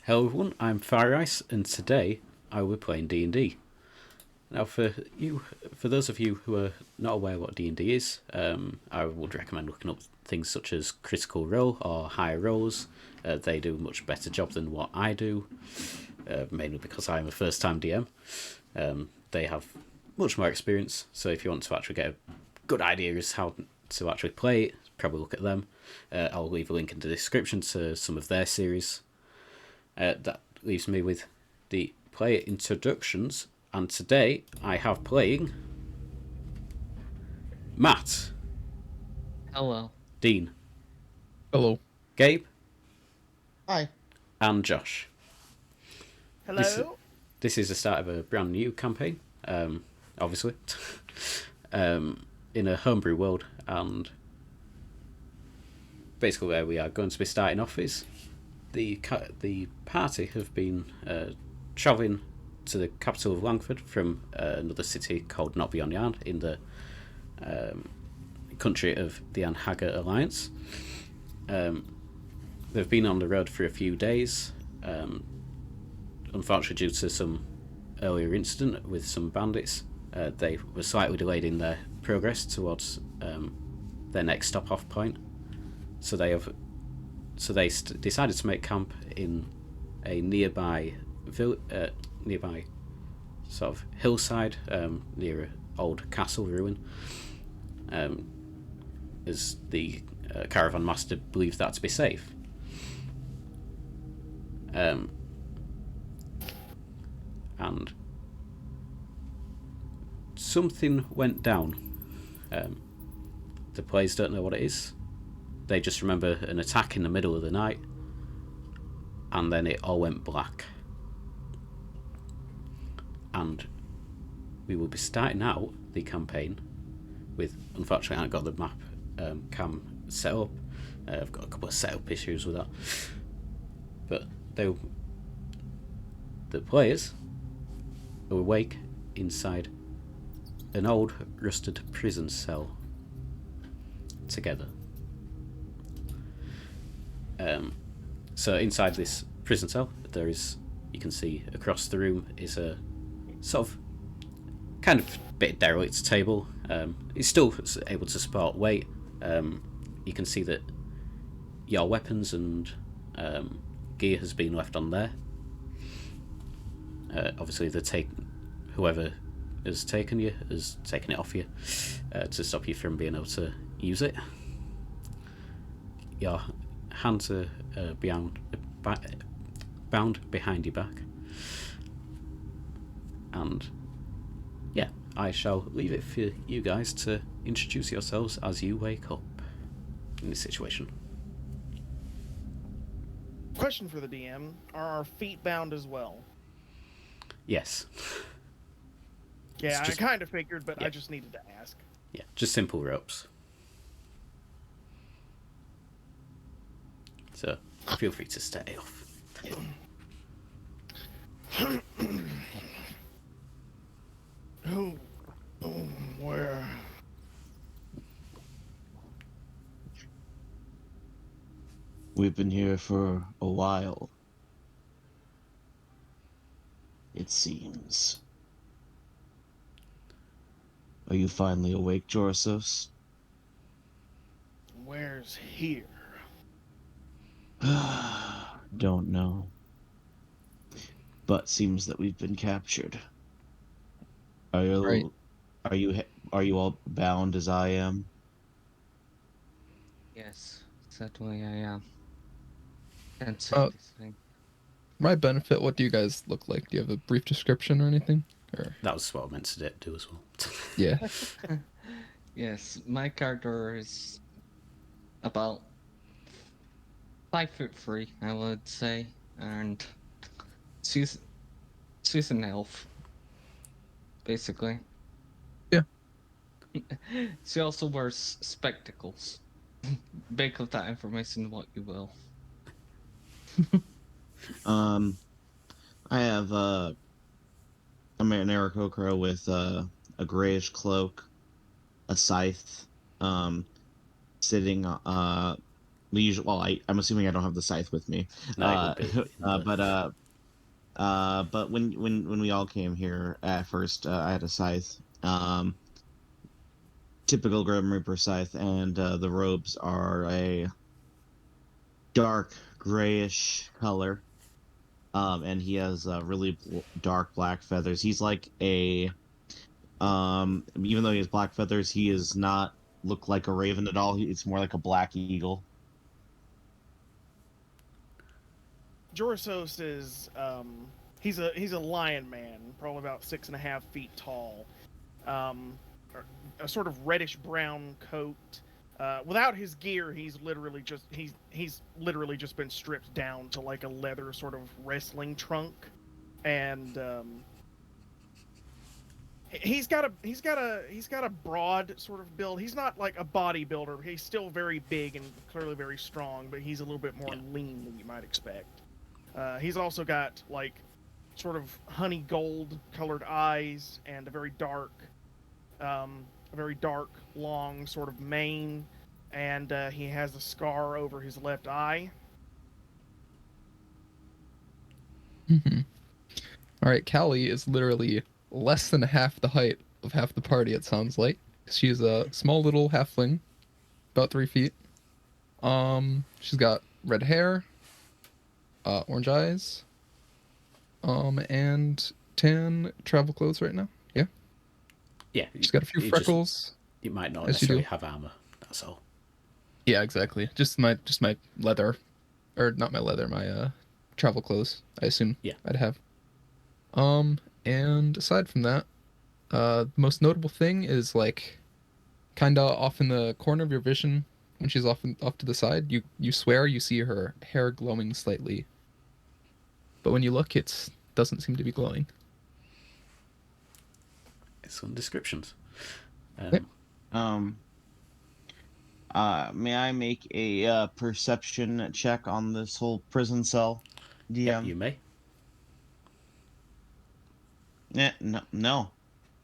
Hello everyone, I'm Fire Ice, and today I will be playing D&D. Now for those of you who are not aware what D&D is, I would recommend looking up things such as Critical Role or Higher Roles. They do a much better job than what I do, mainly because I'm a first time DM. They have much more experience, so if you want to actually get a good idea as how to actually play it, probably look at them. I'll leave a link in the description to some of their series. That leaves me with the player introductions, and today I have playing Matt. Hello. Dean. Hello. Gabe. Hi. And Josh. Hello. This is the start of a brand new campaign, obviously, in a homebrew world, and basically where we are going to be starting off is the party have been travelling to the capital of Langford from another city called Not Beyond Yarn in the country of the Anhaga Alliance. They've been on the road for a few days, unfortunately due to some earlier incident with some bandits. They were slightly delayed in their progress towards their next stop-off point, so they decided to make camp in a nearby sort of hillside near an old castle ruin, as the caravan master believed that to be safe. And something went down. The players don't know what it is. They just remember an attack in the middle of the night, and then it all went black. And we will be starting out the campaign with, unfortunately I haven't got the map cam set up. I've got a couple of setup issues with that. But the players are awake inside an old rusted prison cell together. So inside this prison cell, you can see across the room is a sort of kind of bit derelict table. It's still able to support weight. You can see that your weapons and gear has been left on there. Obviously, whoever has taken you has taken it off you to stop you from being able to use it. Your hands are bound behind your back, and yeah, I shall leave it for you guys to introduce yourselves as you wake up in this situation. Question for the DM: are our feet bound as well? Yes. Yeah, I kind of figured, but yeah. I just needed to ask. Yeah, just simple ropes. So feel free to stay off. Where? We've been here for a while, it seems. Are you finally awake, Jorasos? Where's here? Don't know. But seems that we've been captured. Are you all bound as I am? Yes, certainly I am. And this thing. My benefit, what do you guys look like? Do you have a brief description or anything? Or That was what I meant to do as well. yeah. Yes, my character is about 5'3", I would say, and she's an elf, basically. Yeah. She also wears spectacles. Make of that information what you will. I have I'm an Aarakocra with a grayish cloak, a scythe, sitting the usual. Well, I'm assuming I don't have the scythe with me. No, it would be. In the- But when we all came here at first, I had a scythe. Typical Grim Reaper scythe, and the robes are a dark grayish color. And he has really dark black feathers. He's like a even though he has black feathers, he is not look like a raven at all. It's more like a black eagle. Jorasos is he's a lion man, probably about 6.5 feet tall. A sort of reddish brown coat. Without his gear, he's literally just been stripped down to like a leather sort of wrestling trunk, and he's got a broad sort of build. He's not like a bodybuilder. He's still very big and clearly very strong, but he's a little bit more lean than you might expect. He's also got like sort of honey gold colored eyes and a very dark, long sort of mane, and he has a scar over his left eye. Mm-hmm. All right, Callie is literally less than half the height of half the party, it sounds like. She's a small little halfling, about 3 feet. She's got red hair, orange eyes, and tan travel clothes right now. Yeah. Yeah. She's got a few freckles. You might not as you necessarily do. have armor. That's all. Yeah, exactly. Just my leather, or not my leather, my travel clothes. I assume. Yeah. I'd have. And aside from that, the most notable thing is like, kinda off in the corner of your vision when she's off to the side. You swear you see her hair glowing slightly, but when you look, it doesn't seem to be glowing. Excellent descriptions. Yep. May I make a perception check on this whole prison cell? DM? Yeah, you may. No,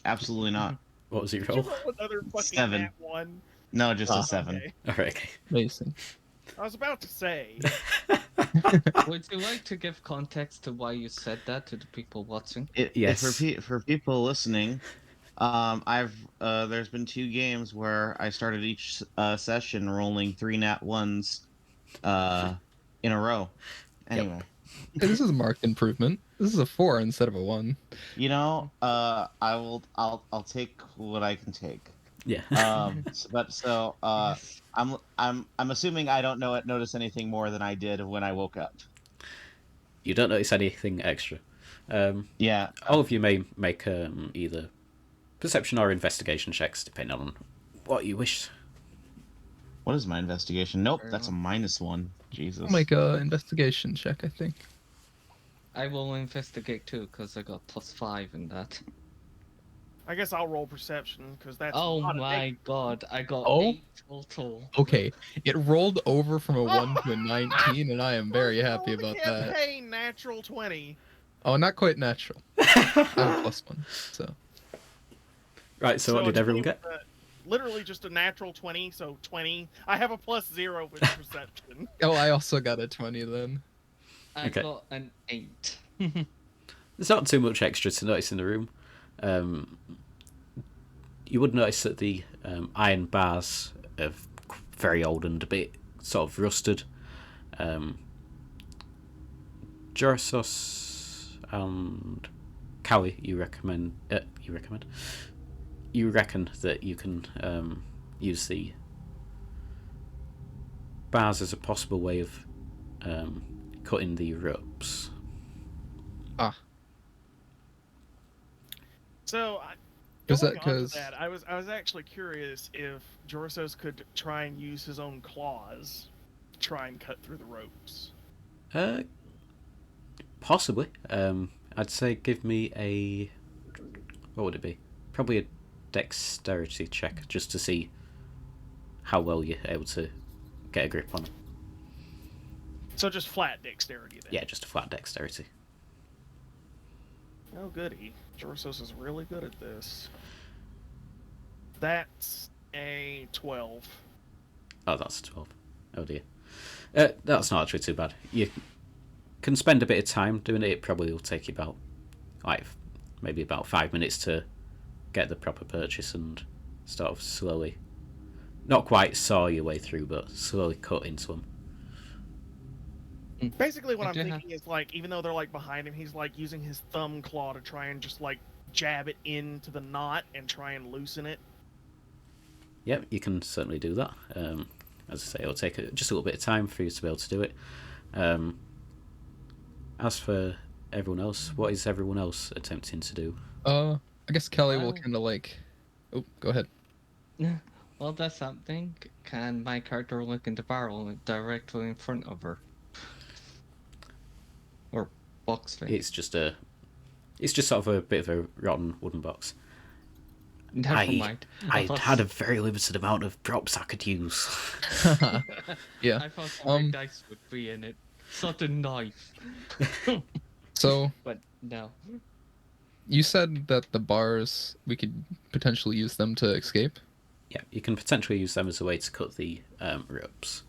absolutely not. What was your Did you roll? roll another fucking 7. nat one? No, just Ah. a 7. Okay. All right. Okay. Amazing. I was about to say. Would you like to give context to why you said that to the people watching? Yes. For people listening, there's been 2 games where I started each session rolling 3 nat 1s in a row. Anyway, Hey, this is a marked improvement. This is a 4 instead of a 1. you know, I'll take what I can take. Yeah. I'm assuming I don't notice anything more than I did when I woke up. You don't notice anything extra. Yeah. All of you may make either perception or investigation checks, depending on what you wish. What is my investigation? Nope, Fair that's a enough. -1. Jesus. I'll make a investigation check, I think. I will investigate too, because I got +5 in that. I guess I'll roll perception because that's. Oh not a my negative. god, I got Oh? 8 total. Okay, it rolled over from a 1 to a 19, and I am very happy Roll the about that. campaign natural 20. Oh, not quite natural. I have a +1, so. Right, so what did a everyone 20 get? literally just a natural 20, so 20. I have a +0 with perception. Oh, I also got a 20 then. I Okay. got an 8. There's not too much extra to notice in the room. You would notice that the iron bars are very old and a bit sort of rusted. Jorasos and Callie, you reckon that you can use the bars as a possible way of cutting the ropes. Ah. So, Is going that on to 'cause- that, I was actually curious if Jorasos could try and use his own claws to try and cut through the ropes. Possibly. I'd say give me a... What would it be? Probably a dexterity check, just to see how well you're able to get a grip on it. So just flat dexterity then. Yeah, just a flat dexterity. Oh goody. Jorasos is really good at this. That's a 12. Oh, that's a 12. Oh dear. That's not actually too bad. You can spend a bit of time doing it. It probably will take you about, maybe about 5 minutes to get the proper purchase and sort of slowly, not quite saw your way through, but slowly cut into them. Basically, what I I'm do have- thinking is like, even though they're like behind him, he's like using his thumb claw to try and just like jab it into the knot and try and loosen it. Yep, you can certainly do that. As I say, it'll take just a little bit of time for you to be able to do it. As for everyone else, what is everyone else attempting to do? I guess Callie will Well- kind of like. Oh, go ahead. Well, that's something. Can my character look in the barrel directly in front of her? Or box thing? It's just sort of a bit of a rotten wooden box. Never mind. I thought- had a very limited amount of props I could use. Yeah. I thought some dice would be in it. Not a knife. So But no. you said that the bars we could potentially use them to escape. Yeah, you can potentially use them as a way to cut the ropes.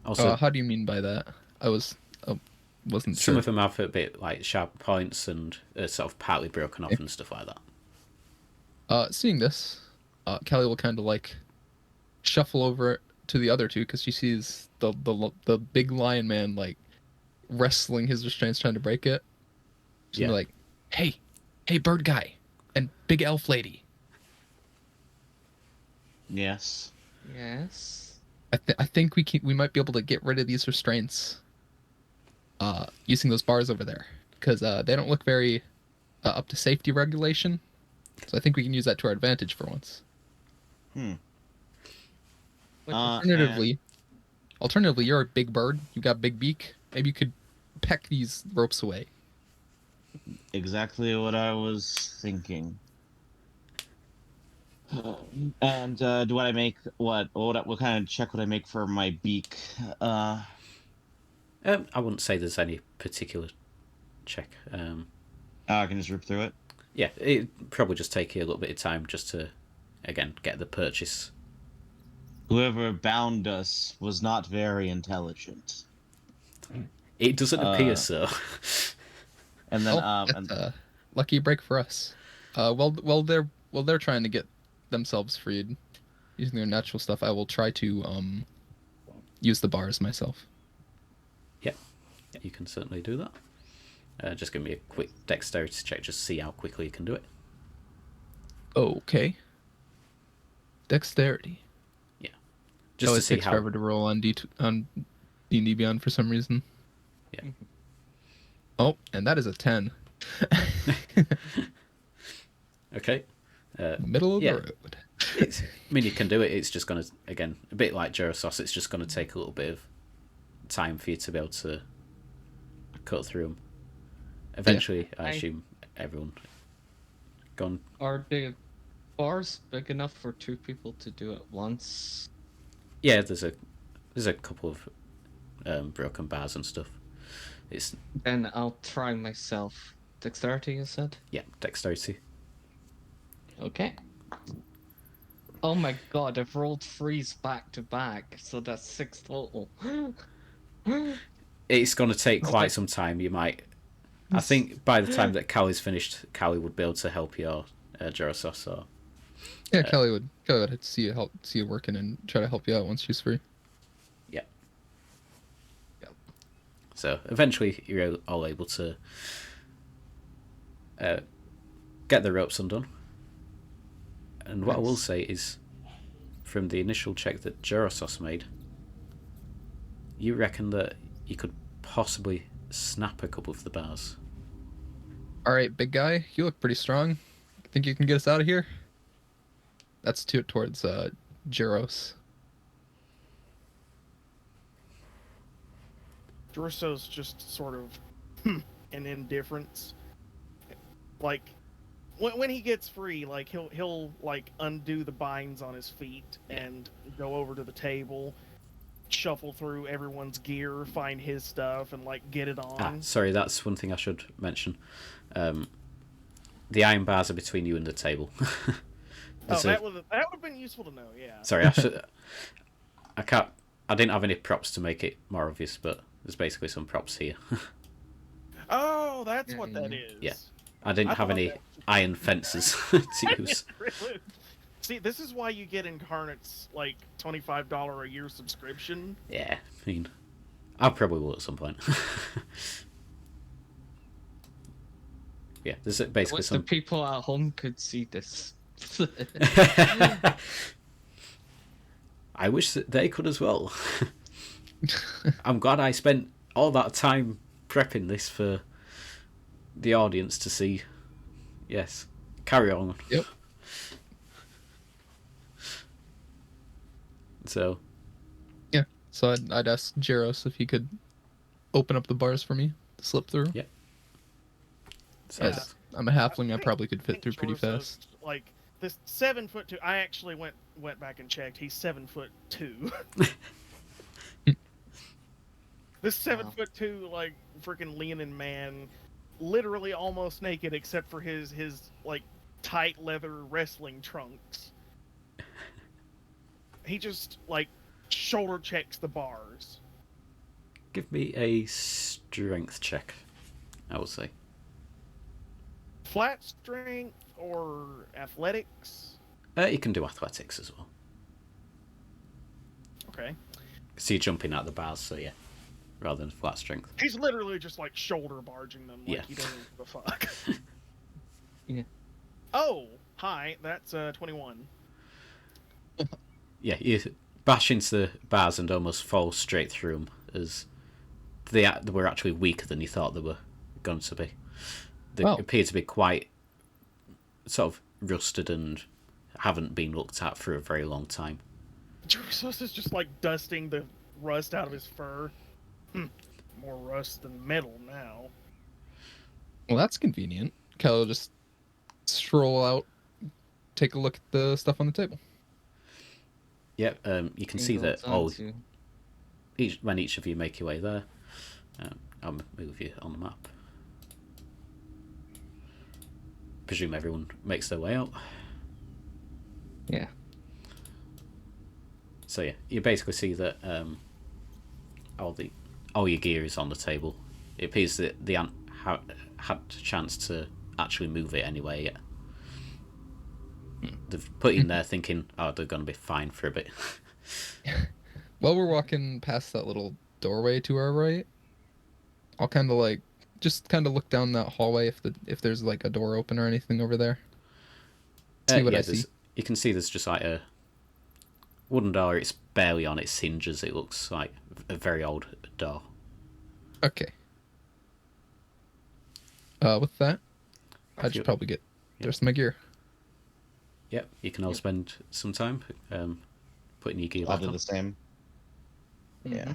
Also, How do you mean by that? Wasn't some sure. of them have a bit like sharp points and sort of partly broken off and stuff like that. Seeing this, Callie will kind of like shuffle over to the other two because she sees the big lion man like wrestling his restraints trying to break it. She's gonna be like, hey, bird guy, and big elf lady. Yes. Yes. I think we might be able to get rid of these restraints. Using those bars over there because they don't look very up to safety regulation. So I think we can use that to our advantage for once. Alternatively, you're a big bird. You got a big beak. Maybe you could peck these ropes away. Exactly what I was thinking. And do I make what kind of check would I make for my beak? I wouldn't say there's any particular check. I can just rip through it. Yeah, it'd probably just take you a little bit of time just to, again, get the purchase. Whoever bound us was not very intelligent. It doesn't appear so. And then That's a lucky break for us. While they're trying to get themselves freed using their natural stuff, I will try to use the bars myself. Yeah, you can certainly do that. Just give me a quick dexterity check, just see how quickly you can do it. Okay. Dexterity. Just to Always see takes how. forever to roll on D&D Beyond for some reason. Yeah. Oh, and that is a 10. Okay. Middle of yeah. the road. I mean, you can do it. It's just going to, again, a bit like Jorasos, it's just going to take a little bit of time for you to be able to cut through them. Eventually, I assume everyone gone. Are the bars big enough for two people to do it once? Yeah, there's a couple of broken bars and stuff. It's Then I'll try myself. Dexterity, you said? yeah, dexterity. Okay. Oh my god, I've rolled 3s back to back, so that's 6 total. It's going to take quite some time. You might. I think by the time that Callie's finished, Callie would be able to help your Jorasos. Or Yeah, Callie would see you working and try to help you out once she's free. yeah. So eventually, you're all able to get the ropes undone. And what I will say is, from the initial check that Jorasos made, you reckon that you could possibly snap a couple of the bars. All right, big guy, you look pretty strong. Think you can get us out of here? That's towards Joros. Jorasos just sort of an indifference. Like when he gets free, like he'll like undo the binds on his feet and go over to the table, shuffle through everyone's gear, find his stuff, and like get it on. Sorry, that's one thing I should mention. The iron bars are between you and the table. That would have been useful to know. Yeah. Sorry, I can't. I didn't have any props to make it more obvious, but there's basically some props here. Oh, that's what that is. Yeah. I didn't I have thought any that- iron fences to use. Really? See, this is why you get Incarnate's like $25 a year subscription. Yeah, I mean, I probably will at some point. Yeah, there's I basically wish the some. people at home could see this. I wish that they could as well. I'm glad I spent all that time prepping this for the audience to see. Yes, carry on. Yep. So, Yeah. So I'd ask Jaros if he could open up the bars for me to slip through. Yeah. so Yeah. As I'm a halfling, I think- probably could I fit think through pretty Jorasos, fast. Like this 7'2". I actually went back and checked. He's 7'2". This 7'2", like freaking Leonin man, literally almost naked except for his like tight leather wrestling trunks. He just like shoulder checks the bars. give me a strength check, I would say. Flat strength or athletics? You can do athletics as well. Okay. So you're jumping out the bars, so yeah, rather than flat strength. He's literally just like shoulder barging them like Yeah. he doesn't give a fuck. Yeah. Oh, hi, that's 21. Yeah, you bash into the bars and almost fall straight through them, as they were actually weaker than you thought they were going to be. They Oh. appear to be quite sort of rusted and haven't been looked at for a very long time. Jorasos is just like dusting the rust out of his fur. More rust than metal now. Well, that's convenient. Callie will just stroll out, take a look at the stuff on the table. Yep, you can see that when each of you make your way there, I'll move you on the map. Presume everyone makes their way out. Yeah. So yeah, you basically see that all your gear is on the table. It appears that they haven't had a chance to actually move it anywhere yet. They've put in there thinking, oh, they're going to be fine for a bit. While we're walking past that little doorway to our right, I'll kind of like just kind of look down that hallway if there's like a door open or anything over there. See what I see. You can see there's just like a wooden door. It's barely on its hinges. It looks like a very old door. Okay. With that, I If should you- probably get the yeah. rest of my gear. Yep, you can all spend some time putting your gear I'll back do on. the same. Yeah.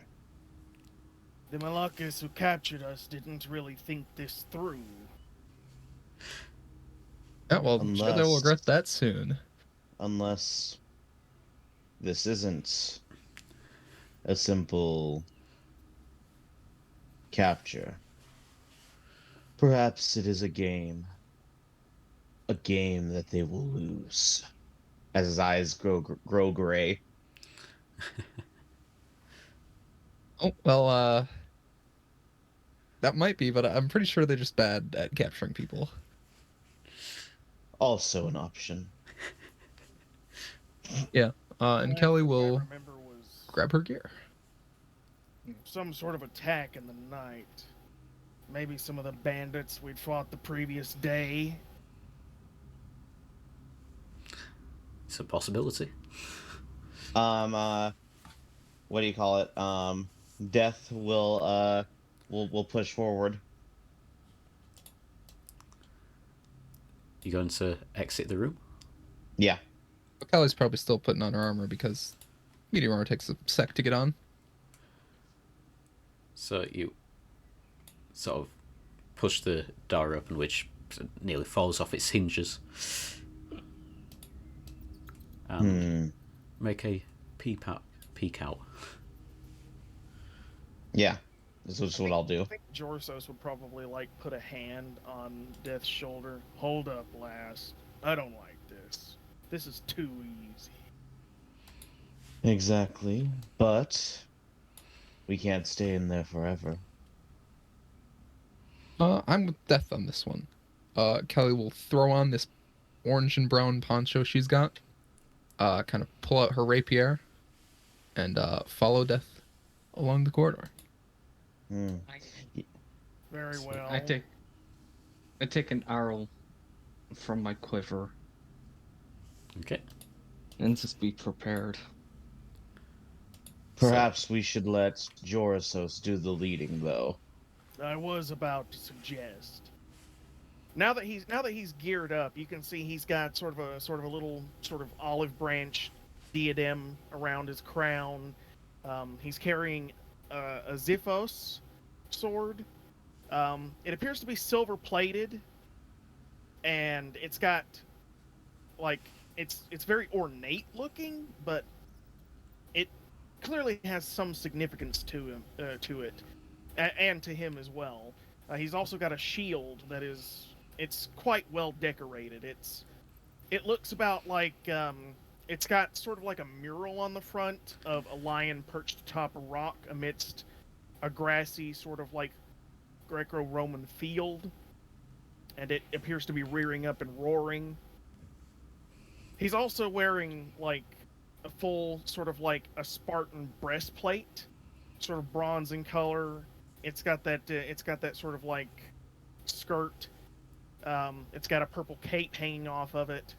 The Malakas who captured us didn't really think this through. Yeah, well, I'm sure they'll Unless- regret that soon. Unless this isn't a simple capture. Perhaps it is a game. A game that they will lose. As his eyes grow gray. Oh, well, that might be, but I'm pretty sure they're just bad at capturing people. Also an option. And Last Callie thing I will remember was grab her gear. some sort of attack in the night. Maybe some of the bandits we'd fought the previous day. It's a possibility. What do you call it? Death will push forward. You going to exit the room? Yeah. But Callie's probably still putting on her armor because medium armor takes a sec to get on. So you sort of push the door open, which nearly falls off its hinges. And make a peek out. Yeah. This is what I'll do. I think Jorasos would probably like put a hand on Death's shoulder. Hold up, lass. I don't like this. This is too easy. Exactly. But we can't stay in there forever. I'm with Death on this one. Kelly will throw on this orange and brown poncho she's got. Kind of pull out her rapier, and follow Death along the corridor. Hmm. I, Very well. I take an arrow from my quiver Okay. and just be prepared. Perhaps we should let Jorasos do the leading, though. I was about to suggest. Now that he's geared up, you can see he's got sort of a little sort of olive branch diadem around his crown. He's carrying a Xiphos sword. It appears to be silver plated, and it's got like it's very ornate looking, but it clearly has some significance to it, and to him as well. He's also got a shield that it's quite well decorated. It looks about like it's got sort of like a mural on the front of a lion perched atop a rock amidst a grassy sort of like Greco-Roman field, and it appears to be rearing up and roaring. He's also wearing like a full sort of like a Spartan breastplate, sort of bronze in color. It's got that sort of like skirt. It's got a purple cape hanging off of it,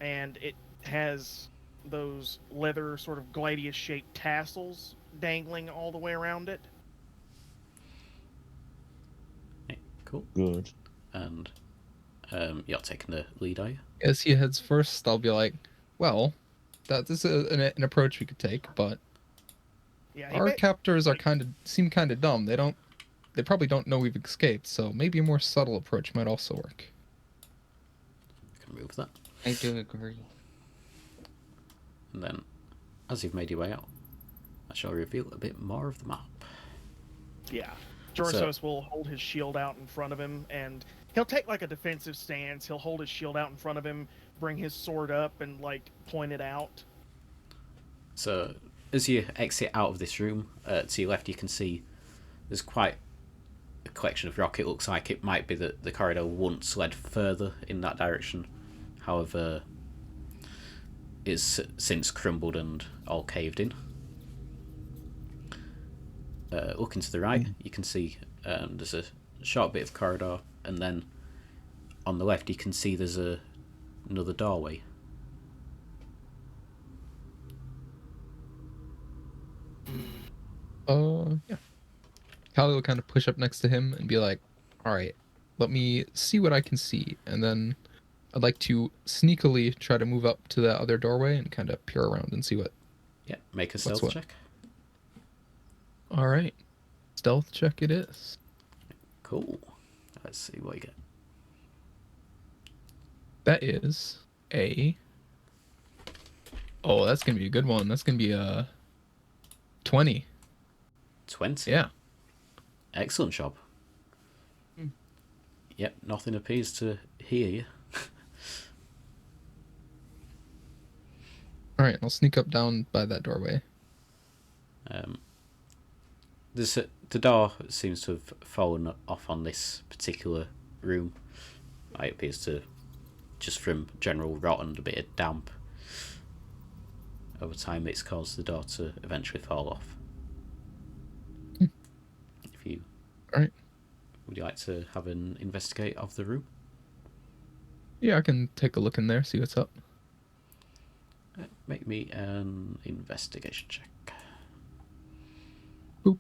and it has those leather sort of gladius shaped tassels dangling all the way around it. Okay, cool. Good. And you're taking the lead, are you? As he heads first, I'll be like, well, that is an approach we could take, but Yeah, our captors are seem kind of dumb. They probably don't know we've escaped, so maybe a more subtle approach might also work. I can move that. I do agree. And then, as you've made your way out, I shall reveal a bit more of the map. Yeah. Jorasos will hold his shield out in front of him, and he'll take like a defensive stance. He'll hold his shield out in front of him, bring his sword up, and like point it out. So, as you exit out of this room, to your left, you can see there's quite a collection of rock. It looks like it might be that the corridor once led further in that direction. However, it's since crumbled and all caved in. Looking to the right, you can see there's a short bit of corridor, and then on the left you can see there's another doorway. Yeah. Callie will kind of push up next to him and be like, all right, let me see what I can see. And then I'd like to sneakily try to move up to that other doorway and kind of peer around and see what. Yeah, make a stealth what? check. All right. Stealth check it is. Cool. Let's see what you get. That is a... Oh, that's going to be a good one. That's going to be a 20. 20? Yeah. Excellent job. Yep, nothing appears to hear you. All right, I'll sneak up down by that doorway. The door seems to have fallen off on this particular room. It appears to, just from general rot and a bit of damp, over time it's caused the door to eventually fall off. If you... Alright. Would you like to have an investigate of the room? Yeah, I can take a look in there, see what's up. Make me an investigation check. Boop.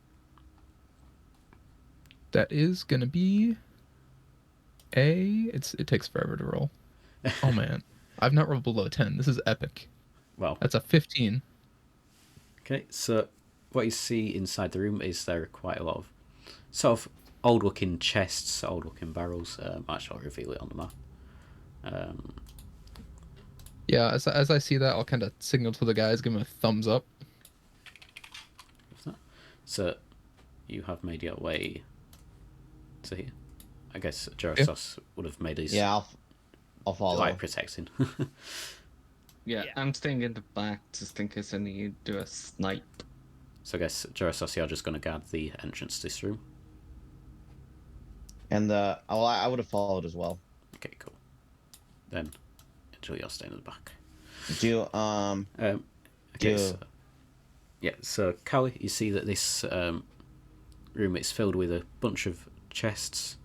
That is gonna be it takes forever to roll. Oh man. I've not rolled below 10. This is epic. Well, That's a 15. okay, so what you see inside the room is there are quite a lot of sort of old-looking chests, old-looking barrels. Actually, I'll reveal it on the map. Yeah, as I see that, I'll kind of signal to the guys, give them a thumbs up. So, you have made your way to here. I guess Jorasos would have made his Yeah, I'll follow. light protecting. Yeah, Yeah. I'm staying in the back just in case I need to do a snipe. So I guess Jorasos, you're just going to guard the entrance to this room. And I would have followed as well. Okay, cool. Then, until you're staying at the back. Do Okay, do so, yeah, so Callie, you see that this room is filled with a bunch of chests.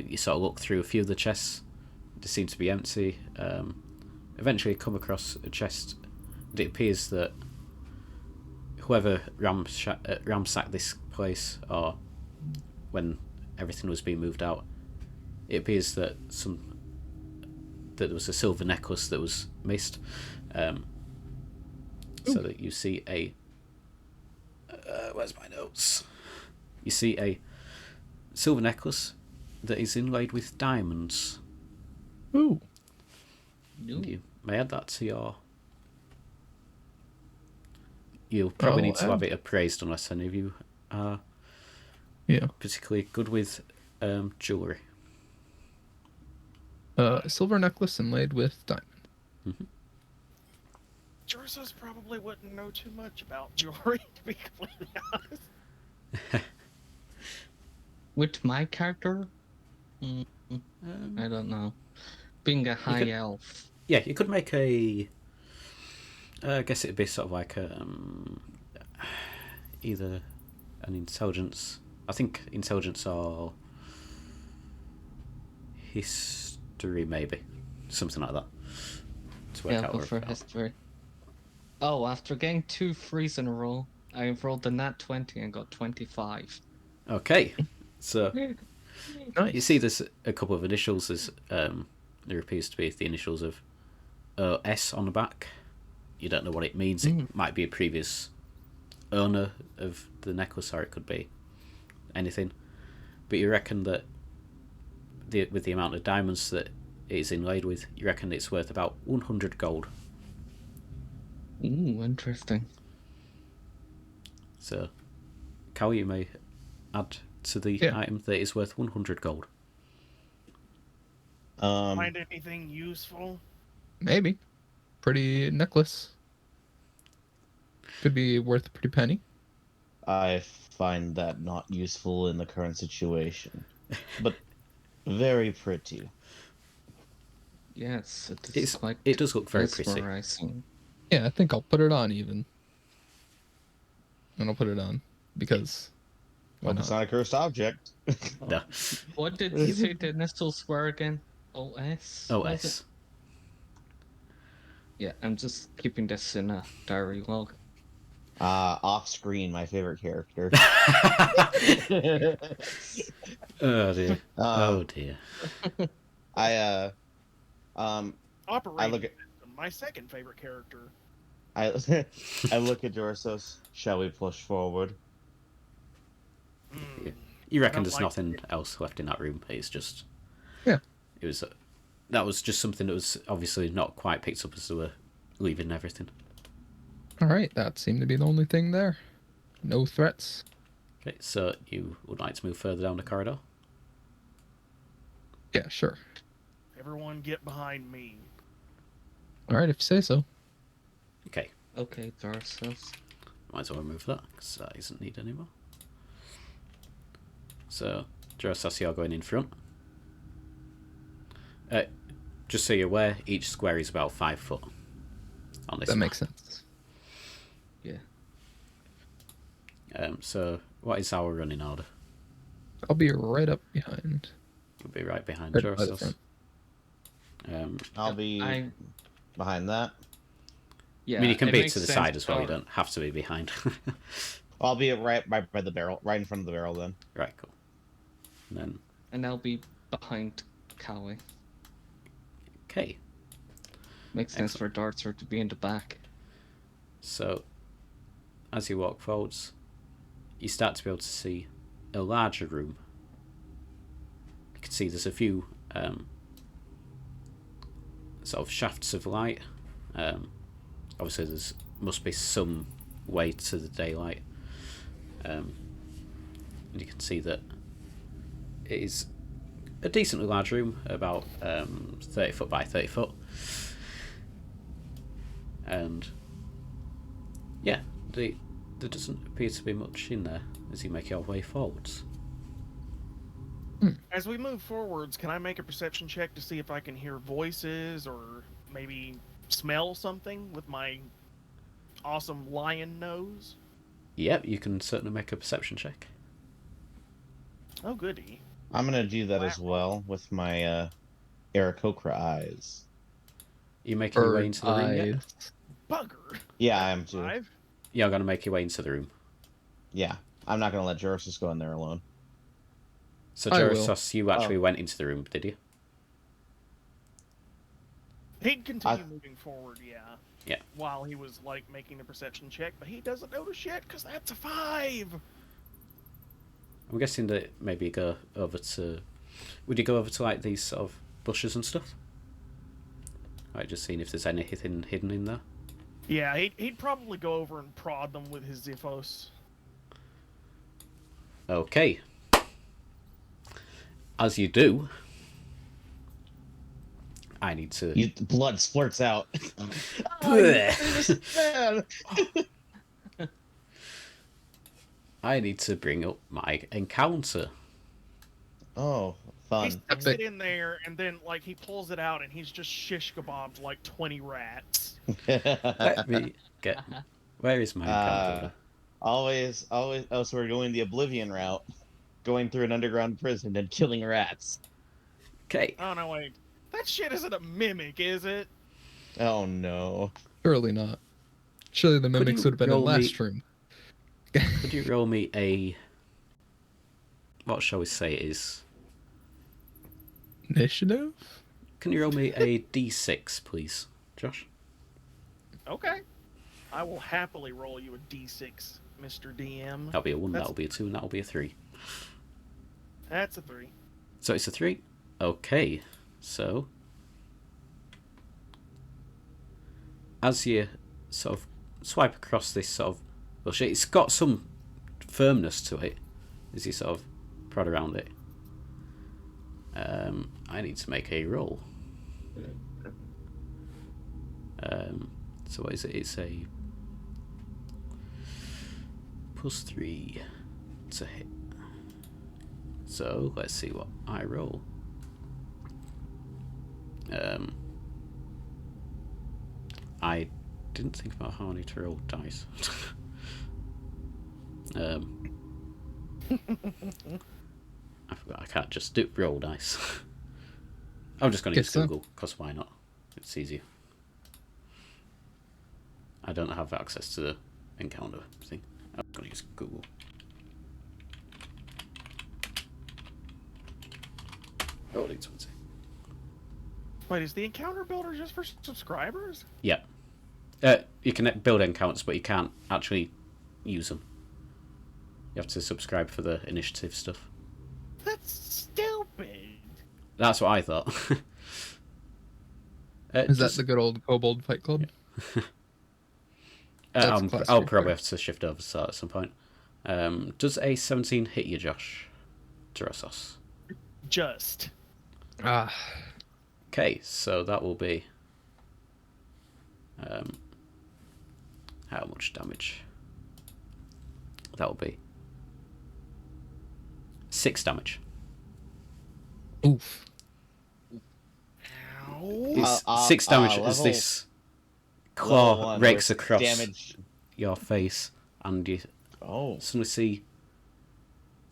You sort of look through a few of the chests. They seem to be empty. Eventually you come across a chest, and it appears that whoever ransacked this place, or when everything was being moved out, it appears that there was a silver necklace that was missed. So that you see a where's my notes? You see a silver necklace that is inlaid with diamonds. Ooh. And you may add that to your. You'll probably need to have it appraised unless any of you are particularly good with jewellery. Silver necklace inlaid with diamond. Mm-hmm. Jorasos probably wouldn't know too much about jewelry, to be completely honest. With my character? I don't know. Being a high elf. Yeah, you could make a. I guess it'd be sort of like either an intelligence. I think intelligence or history, maybe something like that. To work Yeah, out go for history. Oh, after getting 2 threes in a row, I rolled a nat 20 and got 25. Okay, so Nice. you see there's a couple of initials. There appears to be the initials of S on the back. You don't know what it means. It might be a previous owner of the necklace, or it could be anything. But you reckon that with the amount of diamonds that it is inlaid with, you reckon it's worth about 100 gold. Ooh, interesting. So, Callie, you may add to the item that is worth 100 gold. Find anything useful? Maybe. Pretty necklace. Could be worth a pretty penny. I find that not useful in the current situation, but very pretty. Yes, it does look very pretty. mesmerizing. Yeah, I think I'll put it on even. And I'll put it on because why Hope it's not? not a cursed object. No. What did you say the initials were again? OS? was it? OS. Yeah, I'm just keeping this in a diary log. Off screen, my favorite character. Oh dear. Oh dear. I Operating look at- system, my second favorite character. I look at Jorasos. Shall we push forward? You reckon don't there's like nothing else left in that room? It's just. Yeah. It was. That was just something that was obviously not quite picked up as they were leaving everything. Alright, that seemed to be the only thing there. No threats. Okay, so you would like to move further down the corridor? Yeah, sure. Everyone get behind me. Alright, if you say so. Okay, Okay, Jorasos. might as well remove that because that isn't needed anymore. So, Jorasos, you're going in front. Just so you're aware, each square is about 5 foot on this That map. makes sense. Yeah. So, what is our running order? I'll be right up behind. We'll be right behind Right by the Jorasos. front. I'll be behind that. Yeah, I mean, you can it be makes to the sense side as well. You for- don't have to be behind. I'll be right by the barrel, right in front of the barrel. Then. Right, cool. And then, And I'll be behind Callie. okay. Makes sense for Dartser to be in the back. So, as you walk forwards, you start to be able to see a larger room. You can see there's a few sort of shafts of light. Obviously, there's must be some way to the daylight. And you can see that it is a decently large room, about 30 foot by 30 foot. And yeah, there doesn't appear to be much in there as you make your way forwards. As we move forwards, can I make a perception check to see if I can hear voices or maybe smell something with my awesome lion nose? Yep, you can certainly make a perception check. Oh, goody. I'm gonna do that as well with my Aarakocra eyes. You making your way into the room yet? eyes. Bugger. Yeah, I am too. 5. You're going to make your way into the room. Yeah, I'm not gonna let Jorasos go in there alone. So, I will. Jorasos, you actually went into the room, did you? He'd continue moving forward, yeah. Yeah. While he was, like, making the perception check, but he doesn't notice yet, because that's a 5! I'm guessing that maybe you go over to... Would you go over to, like, these sort of bushes and stuff? Like, just seeing if there's anything hidden in there? Yeah, he'd probably go over and prod them with his Ziphos. Okay. As you do, I need to... Blood splurts out. Blech. I need to bring up my encounter. Oh, He fun. sticks it in there, and then, like, he pulls it out, and he's just shish kebabbed like 20 rats. Let me get... Where is my encounter? always. Oh, so we're going the Oblivion route, going through an underground prison and killing rats. Okay. Oh, no, wait. That shit isn't a mimic, is it? Oh no. Surely not. Surely the mimics you would have been in roll last me- room. Could you roll me a... What shall we say it is? Initiative? Can you roll me a d6, please, Josh? Okay. I will happily roll you a d6, Mr. DM. That'll be a 1, That's- that'll be a 2, and that'll be a 3. That's a 3. So it's a 3? Okay. So... As you sort of swipe across this sort of bullshit, it's got some firmness to it as you sort of prod around it. I need to make a roll. So what is it? It's a +3 to hit. So let's see what I roll. I didn't think about how I need to roll dice. I forgot I can't just roll dice. I'm just going to use Guess so. Google, because why not? It's easier. I don't have access to the encounter thing. I'm going to use Google. Rolling 20. Wait, is the encounter builder just for subscribers? Yeah. You can build accounts, but you can't actually use them. You have to subscribe for the initiative stuff. That's stupid. That's what I thought. Is that the good old Kobold Fight Club? That's class I'll three probably player. have to shift over to that at some point. Does a 17 hit you, Josh? Jorasos. Just. Ah, Okay, so that will be... how much damage? That will be 6 damage. oof. Ow. It's 6 damage as level- this level claw 1 rakes with across damage. your face, and you Oh. suddenly see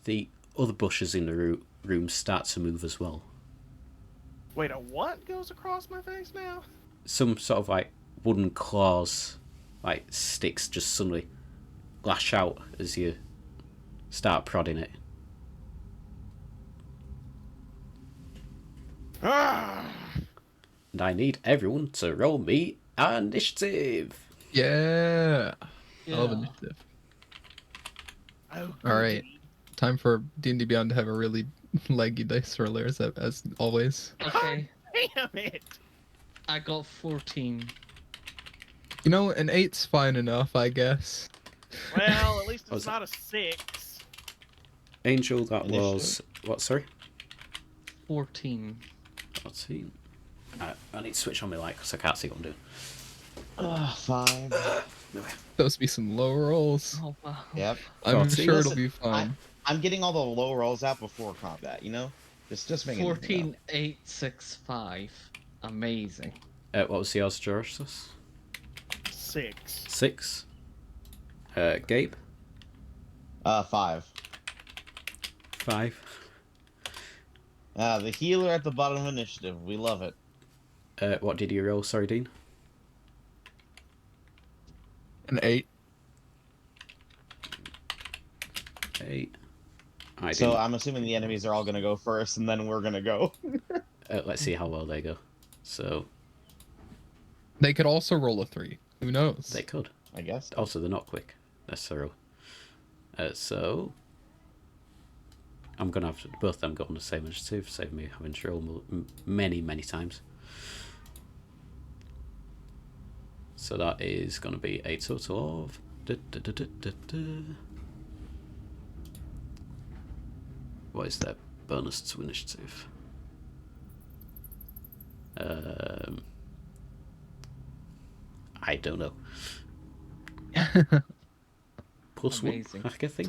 the other bushes in the room start to move as well. Wait, a what goes across my face now? Some sort of like wooden claws, like sticks, just suddenly lash out as you start prodding it. Ah! And I need everyone to roll me initiative. Yeah. I love Yeah. initiative. Oh, All right. goody. Time for D&D Beyond to have a really leggy dice roller as always. Okay, Damn it. I got 14. You know, an 8's fine enough, I guess. Well, at least What was it's not a 6. Angel, that Initiative. was what? Sorry, 14. 14. I need to switch on my light because I can't see what I'm doing. 5. Those be some low rolls. Oh wow. Yep. I'm 14. sure it'll Listen, be fine. I'm getting all the low rolls out before combat, Just making it, 14, 8, 6, 5. Amazing. What was yours, Jorasos? 6. 6. Gabe? 5. 5. The healer at the bottom of initiative. We love it. What did you roll? Sorry, Dean. An 8. 8. So I'm assuming the enemies are all gonna go first, and then we're gonna go. Let's see how well they go. So They could also roll a 3. Who knows? they could. I guess. Also, they're not quick necessarily. So I'm gonna have both of them go on the same initiative, save me having to roll many times. So that is gonna be a total of. What is their bonus to initiative? I don't know. Plus Amazing. 1, I think.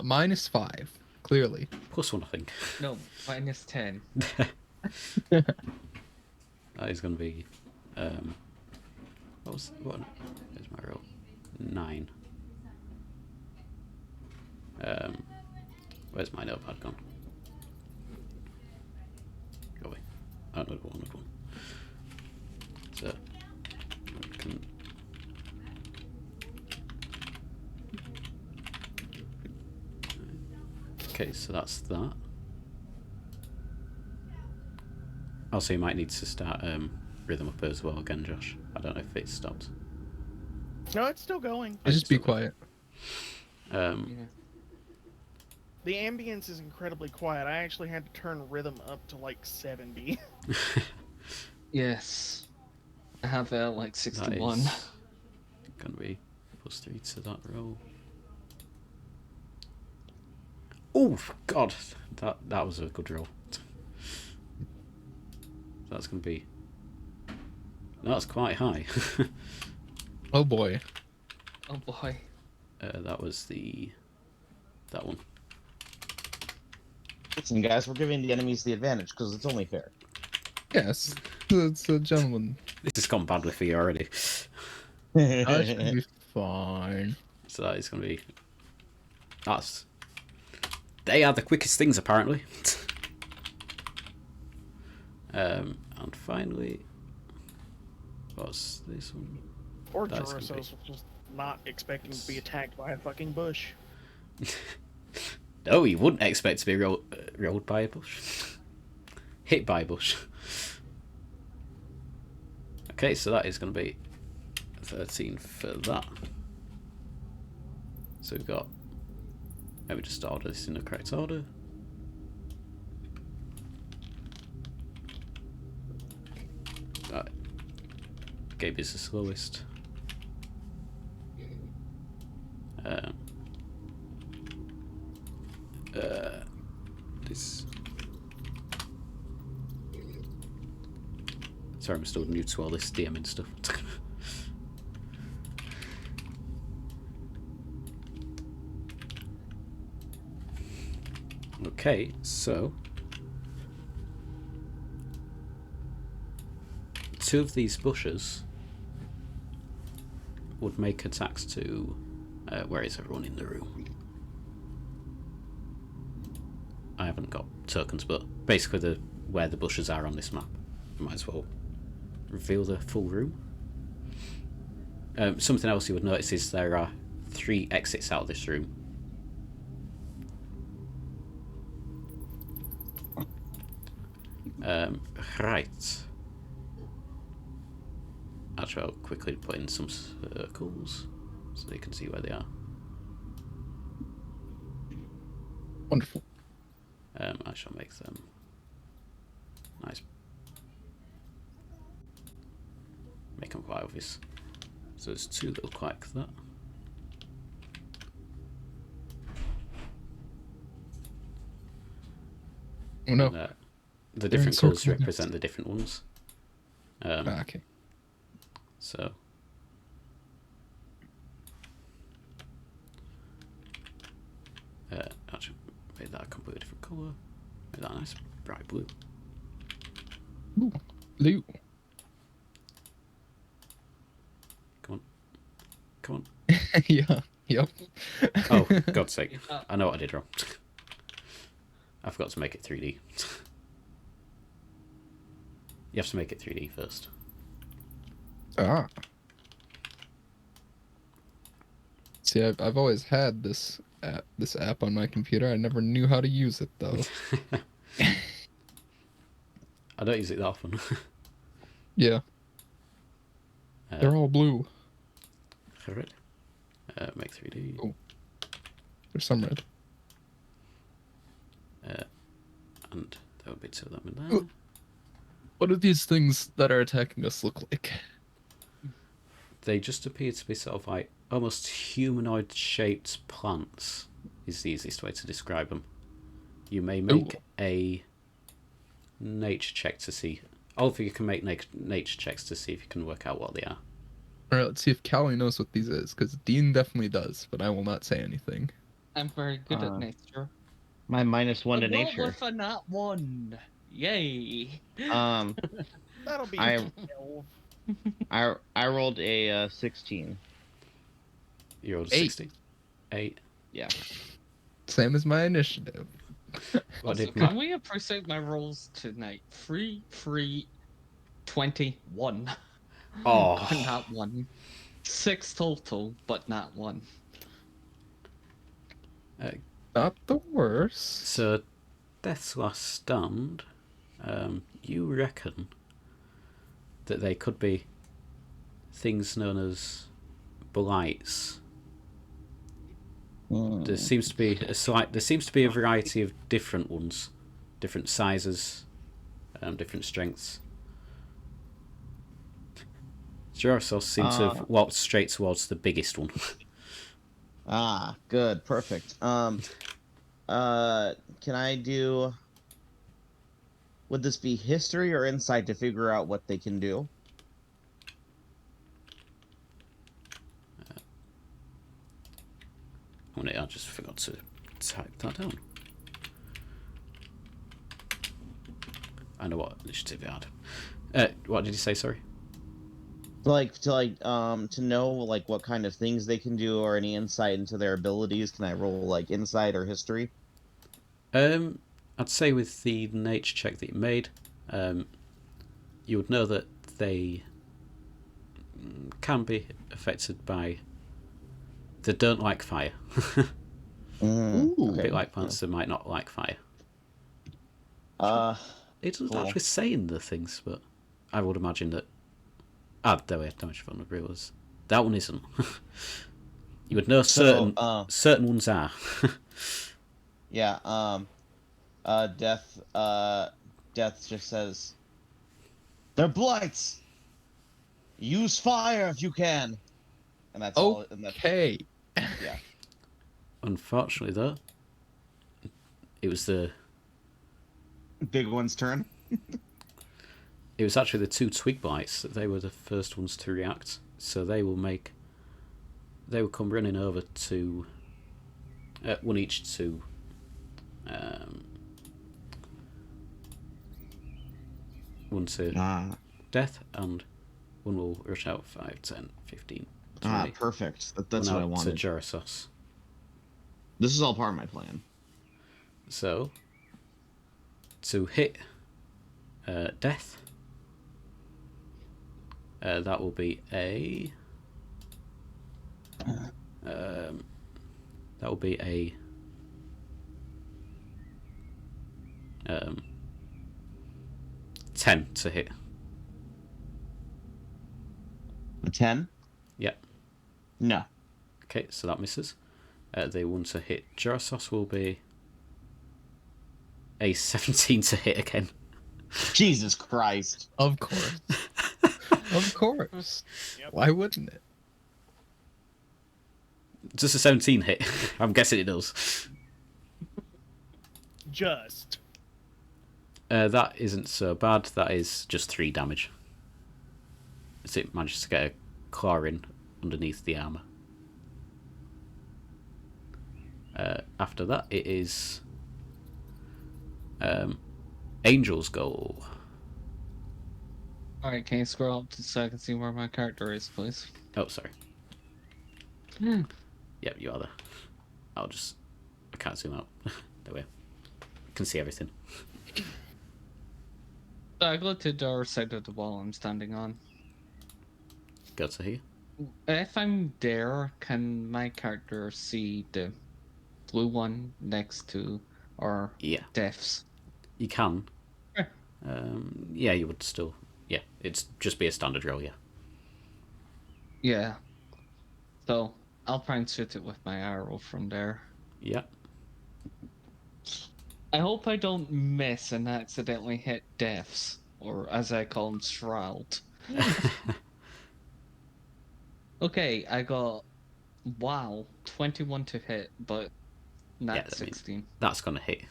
Minus 5, clearly. Plus 1, I think. No, minus 10. That is going to be. What? Here's my roll. 9. Where's my notepad gone? Go away. Oh, another one. So, I can. Okay, so that's that. Also, you might need to start rhythm up as well again, Josh. I don't know if it stopped. No, it's still going. Just be quiet. Yeah. The ambience is incredibly quiet. I actually had to turn rhythm up to like 70. Yes. I have like That 61. is gonna be plus 3 to that roll. Oh God, that was a good roll. That's gonna be. That's quite high. Oh boy. Oh boy. That was that one. Listen, guys, we're giving the enemies the advantage because it's only fair. Yes. It's a gentleman. This has gone badly for you already. That should be fine. So that is gonna be. They are the quickest things apparently. And finally, what's this one? Or That's gonna Jorasos was just not expecting to be attacked by a fucking bush. No, you wouldn't expect to be rolled by a bush. Hit by a bush. Okay, so that is going to be 13 for that. So we've got. Let me just order this in the correct order. Right. Gabe is the slowest. This. Sorry, I'm still new to all this DMing stuff. Okay, so 2 of these bushes would make attacks to. Where is everyone in the room? I haven't got tokens, but basically where the bushes are on this map. Might as well reveal the full room. Something else you would notice is there are 3 exits out of this room. Right. Actually, I'll quickly put in some circles so you can see where they are. Wonderful. I shall make them nice. Make them quite obvious. So there's 2 that look like that. Oh no. And, the different colours represent the different ones. Okay. So Actually, make that a completely different colour. Make that a nice bright blue. Ooh, blue. Come on. Come on. Yeah. Yep. Oh, God's sake. Yeah. I know what I did wrong. I forgot to make it 3D. You have to make it 3D first. Ah. See, I've always had this app on my computer. I never knew how to use it though. I don't use it that often. Yeah, they're all blue. Alright. Make 3D. Oh. There's some red. And there will be two of them in there. What do these things that are attacking us look like? They just appear to be sort of like almost humanoid shaped plants, is the easiest way to describe them. You may make a nature check to see. All of you can make nature checks to see if you can work out what they are. Alright, let's see if Callie knows what these is, because Dean definitely does, but I will not say anything. I'm very good at nature. My -1 to I rolled nature. with a nat 1. Yay. That'll be I- 12. I rolled a 16. You rolled a 8. 16. 8. Yeah. Same as my initiative. What Also, did can we appreciate my rolls tonight? 3, 3, 21. Oh. Not 1. 6 total, but not 1. Not the worst. So, Death's Last Stand, you reckon that they could be things known as blights. There seems to be a variety of different ones, different sizes, different strengths. Jorasos seems to have walked straight towards the biggest one. Ah, good, perfect. Can I do? Would this be history or insight to figure out what they can do? I just forgot to type that down. I know what initiative you had. What did you say? Sorry. To know like what kind of things they can do or any insight into their abilities. Can I roll like insight or history? I'd say with the nature check that you made, you would know that they can be affected by. They don't like fire. Ooh. A bit like plants that might not like fire. It doesn't Cool. actually say in the things, but I would imagine that. There we have damage vulnerability. That one isn't. You would know certain ones are. Yeah. Death. Death just says, "They're blights. Use fire if you can." And that's all. And that's, Okay. yeah. Unfortunately, though, it was the. Big one's turn. It was actually the two twig blights that they were the first ones to react. So they will come running over to. One each to. One to Death, and one will rush out 5, 10, 15, 20. Perfect. That's what I To wanted. Jorasos. This is all part of my plan. So, to hit Death, that will be a. That will be a. 10 to hit. A 10? Yep. No. Okay, so that misses. The one to hit Jorasos will be a 17 to hit again. Jesus Christ. Of course. Of course. Yep. Why wouldn't it? Just a 17 hit. I'm guessing it does. Just. That isn't so bad. That is just 3 damage. As it manages to get a claw in underneath the armour. After that, it is Aingeal's go. Alright, can you scroll up so I can see where my character is, please? Oh, sorry. Hmm. Yep, you are there. I can't zoom out. There we are. I can see everything. So I go to the other side of the wall I'm standing on. Go to here. If I'm there, can my character see the blue one next to our Yeah, deaths? you can. Eh. Yeah, you would still. Yeah, it's just be a standard roll. Yeah. Yeah. So I'll try and shoot it with my arrow from there. Yeah. I hope I don't miss and accidentally hit deaths, or as I call them, shroud. Okay, I got 21 to hit, but not Yeah, I mean, 16. that's gonna hit.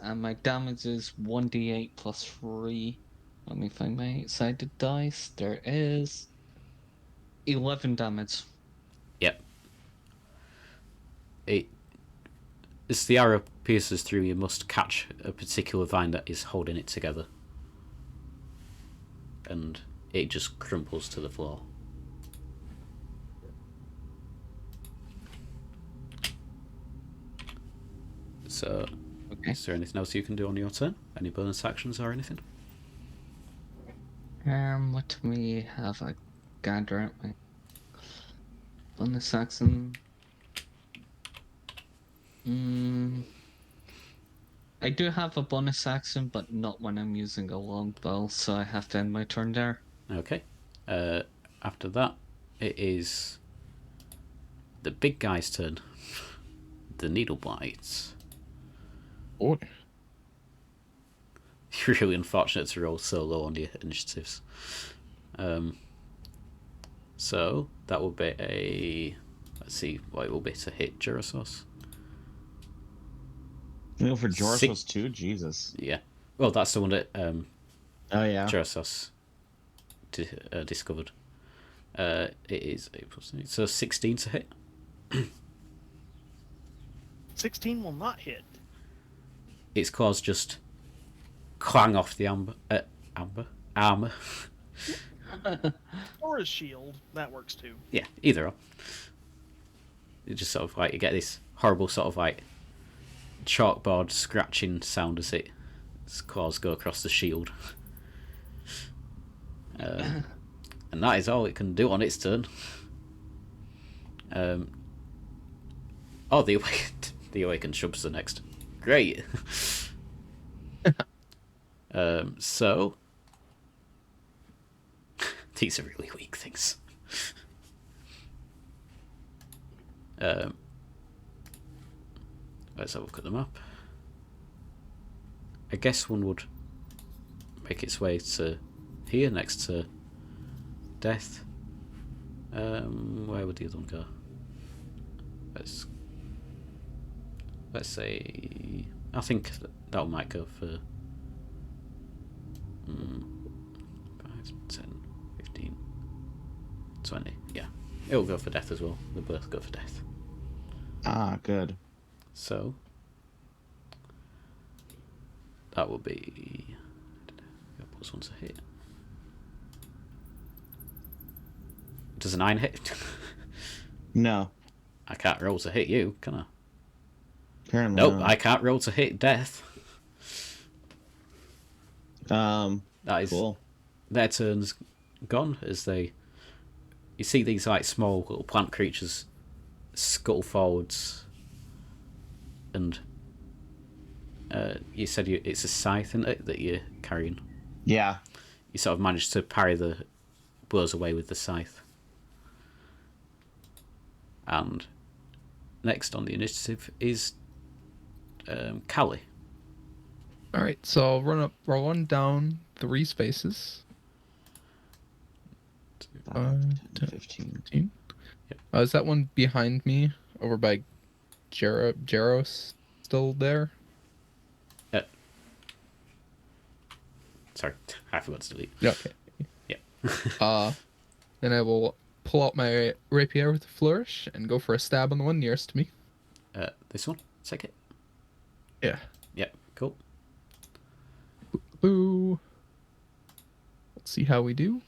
And my damage is 1d8 plus 3. Let me find my 8-sided dice. There it is. 11 damage. Yep. As the arrow pierces through, you must catch a particular vine that is holding it together, and it just crumples to the floor. So, Okay. is there anything else you can do on your turn? Any bonus actions or anything? Let me have a gander at my bonus action. I do have a bonus action, but not when I'm using a longbow, so I have to end my turn there. Okay. After that, it is the big guy's turn. The needle bites. Boy. You're really unfortunate to roll so low on your initiatives. So that will be a. Let's see what it will be to hit Jorasos. You go for Jorasos too? Jesus. Yeah. Well, that's the one that Oh yeah. Jorasos discovered. It is 8 plus 8, so 16 to hit. 16 will not hit. Its claws just clang off the armor. Or his shield. That works too. Yeah, either or. You just sort of like you get this horrible sort of like chalkboard scratching sound as its claws go across the shield. And that is all it can do on its turn. The awakened shrubs are next. Great. So these are really weak things. Let's have a look at them up. I guess one would make its way to here next to death. Where would the other one go? Let's say I think that one might go for 5, 10, 15, 20. Yeah, it'll go for death as well. They'll both go for death. Ah, good. So that will be +1 to hit. Does a 9 hit? No. I can't roll to hit you, can I? Apparently Nope, not. I can't roll to hit death. That is Cool. their turn's gone as you see these like small little plant creatures scuttle forwards, and you said it's a scythe, isn't it, that you're carrying? Yeah. You sort of managed to parry the blows away with the scythe. And next on the initiative is Callie. All right, so I'll run down 3 spaces. 5, 10, 15. 15. Is that one behind me over by Jaros still there? Sorry, I forgot to delete. Okay. Yeah. Then I will pull out my rapier with a flourish and go for a stab on the one nearest to me. This one? Take it. Yeah. Yep, cool. Boo. Let's see how we do.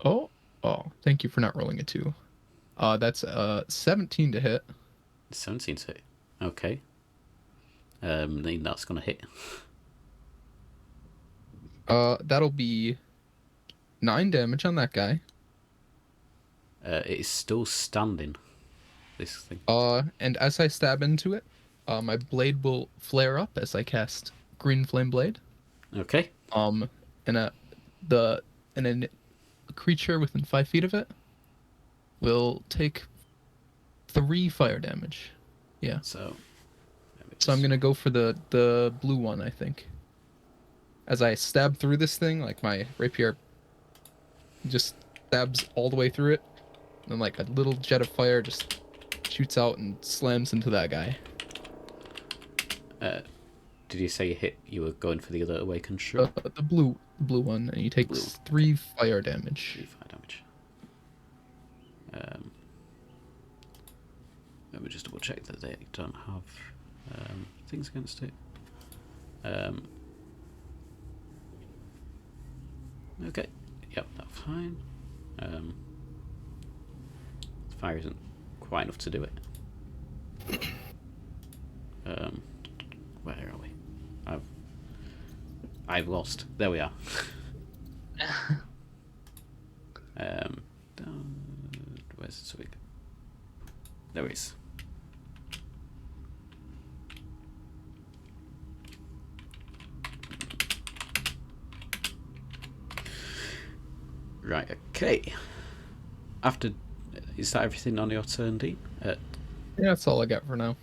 Oh, thank you for not rolling a 2. That's 17 to hit. 17 to hit. Okay. Then that's gonna hit. That'll be 9 damage on that guy. It is still standing. This thing. And as I stab into it, my blade will flare up as I cast Green Flame Blade. Okay. And then a creature within 5 feet of it will take 3 fire damage. Yeah. So I'm gonna go for the blue one, I think. As I stab through this thing, like my rapier just stabs all the way through it, and like a little jet of fire just shoots out and slams into that guy. Did you say you were going for the other awakened shroom? The blue one, and he takes 3 fire damage. 3 fire damage. Let me just double check that they don't have things against it. Okay. Yep, that's fine. Fire isn't quite enough to do it. Where are we? I've lost. There we are. Where's the swig? There it is. Right, okay. Is that everything on your turn, Dean? Yeah, that's all I got for now.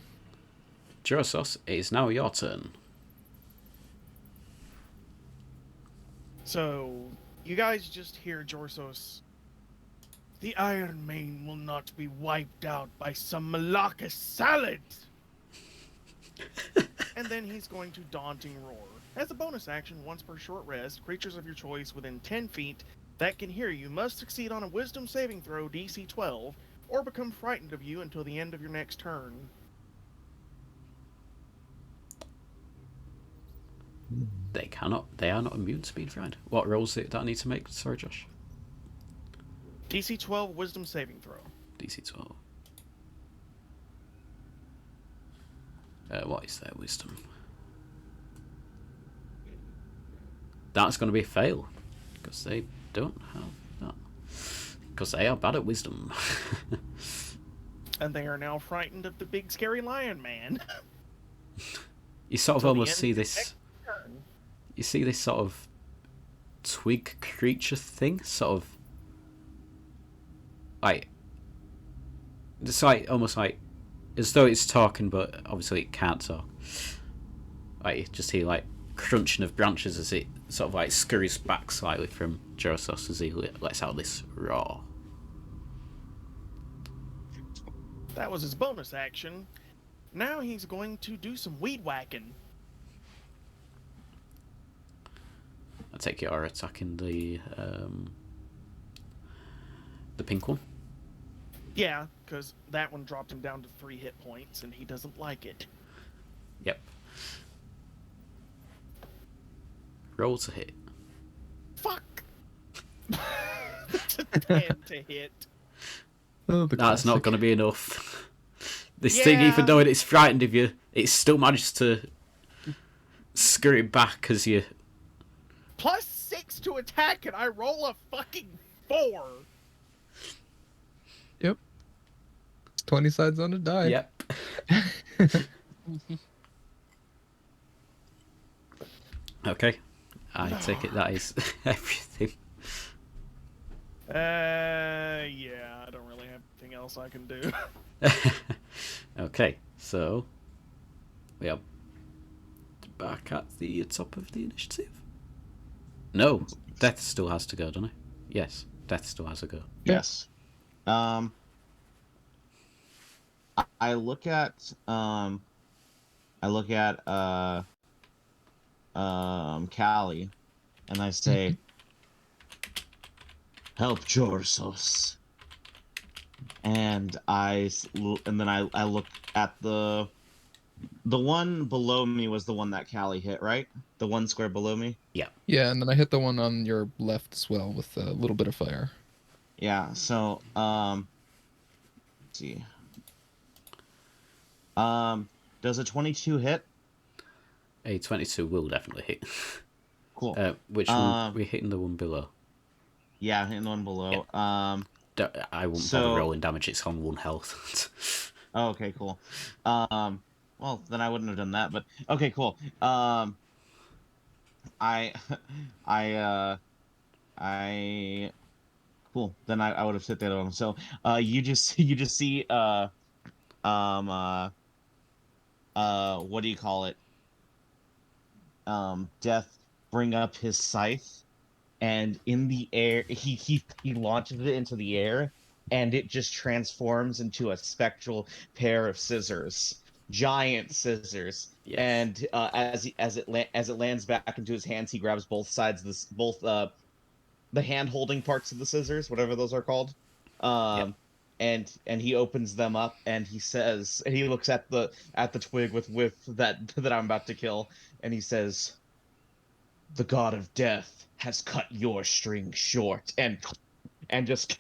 Jorasos, it is now your turn. So, you guys just hear Jorasos. The Iron Mane will not be wiped out by some Malacca salad! And then he's going to Daunting Roar. As a bonus action, once per short rest, creatures of your choice within 10 feet that can hear you must succeed on a Wisdom saving throw DC 12, or become frightened of you until the end of your next turn. They are not immune to being frightened. What rolls that I need to make? Sorry, Josh. DC 12 Wisdom saving throw. DC 12. What is their wisdom? That's going to be a fail. Because they don't have that. Because they are bad at wisdom. And they are now frightened of the big scary lion man. You sort of Till the almost end see of your this... next turn. You see this sort of twig creature thing, sort of like it's like almost like as though it's talking, but obviously it can't talk. Like you just hear like crunching of branches as it sort of like scurries back slightly from Jorasos as he lets out this roar. That was his bonus action. Now he's going to do some weed whacking. I take it are attacking the pink one. Yeah, because that one dropped him down to 3 hit points, and he doesn't like it. Yep. Roll to hit. Fuck! It's a 10 to hit. Oh, the That's not classic. going to be enough. This thing, even though it's frightened of you, it still manages to scurry back as you... Plus 6 to attack, and I roll a fucking 4. Yep. 20 sides on a die. Yep. Okay. I take it that is everything. Yeah, I don't really have anything else I can do. Okay, so we are back at the top of the initiative. No, Death still has to go, doesn't it? Yes, Death still has to go. Yes. I look at Callie, and I say, help Jorasos. And then I look at the one below me was the one that Callie hit, right? The one square below me. Yeah, and then I hit the one on your left as well with a little bit of fire. Yeah. So let's see. Does a 22 hit? A 22 will definitely hit. Cool. Which one? We're hitting the one below. Yeah, hitting the one below. I won't bother rolling damage. It's on 1 health. Oh, okay, cool. Well, then I wouldn't have done that, but okay, cool. I, I, I, cool. Then I would have hit that on. So, you just see, um, uh, what do you call it? Death bring up his scythe, and in the air, he launches it into the air, and it just transforms into a spectral pair of scissors, giant scissors. Yes. And as it lands back into his hands, he grabs both sides, both the hand holding parts of the scissors, whatever those are called. Yep. And he opens them up, and he says, and he looks at the twig with that I'm about to kill, and he says, "The god of death has cut your string short," and cuts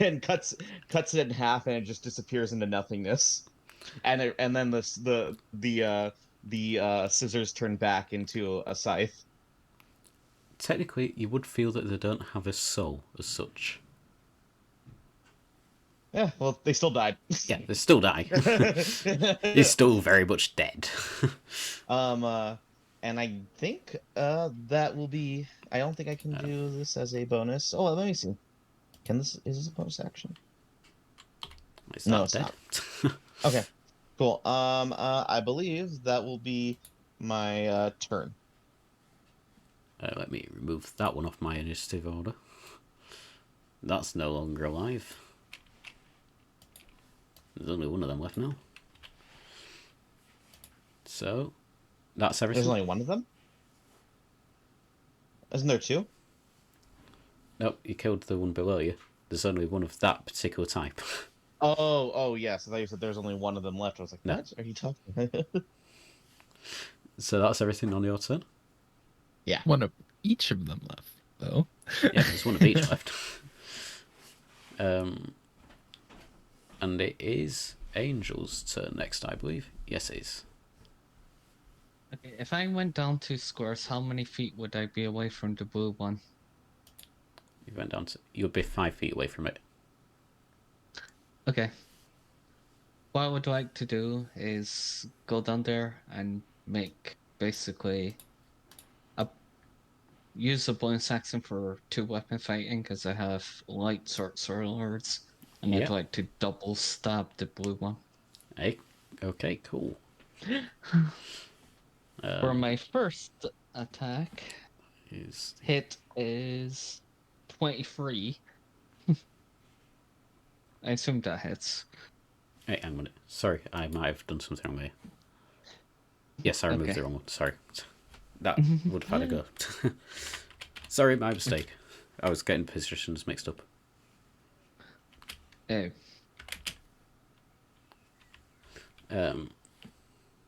it in half, and it just disappears into nothingness. And then the scissors turn back into a scythe. Technically, you would feel that they don't have a soul as such. Yeah, well, they still died. Yeah, they still die. He's still very much dead. And I think that will be. I don't think I can do this as a bonus. Oh, let me see. Is this a bonus action? It's No, not it's dead. not. Okay, cool. I believe that will be my turn. Let me remove that one off my initiative order. That's no longer alive. There's only one of them left now. So, that's everything. There's only one of them? Isn't there two? Nope, you killed the one below you. There's only one of that particular type. Oh, yes. I thought you said there's only one of them left. I was like, No. what are you talking about? So that's everything on your turn? Yeah. One of each of them left, though. Yeah, there's one of each left. And it is Angel's turn next, I believe. Yes, it is. Okay, if I went down 2 squares, how many feet would I be away from the blue one? You went down to... You'll be 5 feet away from it. Okay. What I would like to do is go down there and make basically use a bonus action for 2 weapon fighting because I have light swords, and I'd Yep. like to double stab the blue one. Hey, okay, cool. For my first attack, Is hit is 23. I assume that hits. Hey, hang on a minute. Sorry, I might have done something wrong there. Yes, I removed the wrong one. Sorry. That would have had a go. Sorry, my mistake. I was getting positions mixed up. Oh.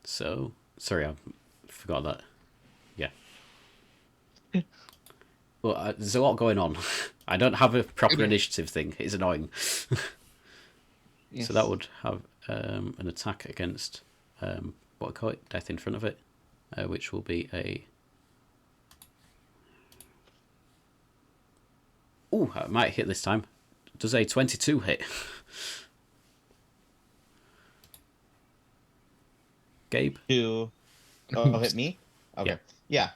So, sorry, I forgot that. Yeah. Well, there's a lot going on. I don't have a proper initiative thing. It's annoying. Yes. So that would have an attack against, what I call it, death in front of it, which will be a... Ooh, I might hit this time. Does a 22 hit? Gabe? Hit me? Okay. Yeah.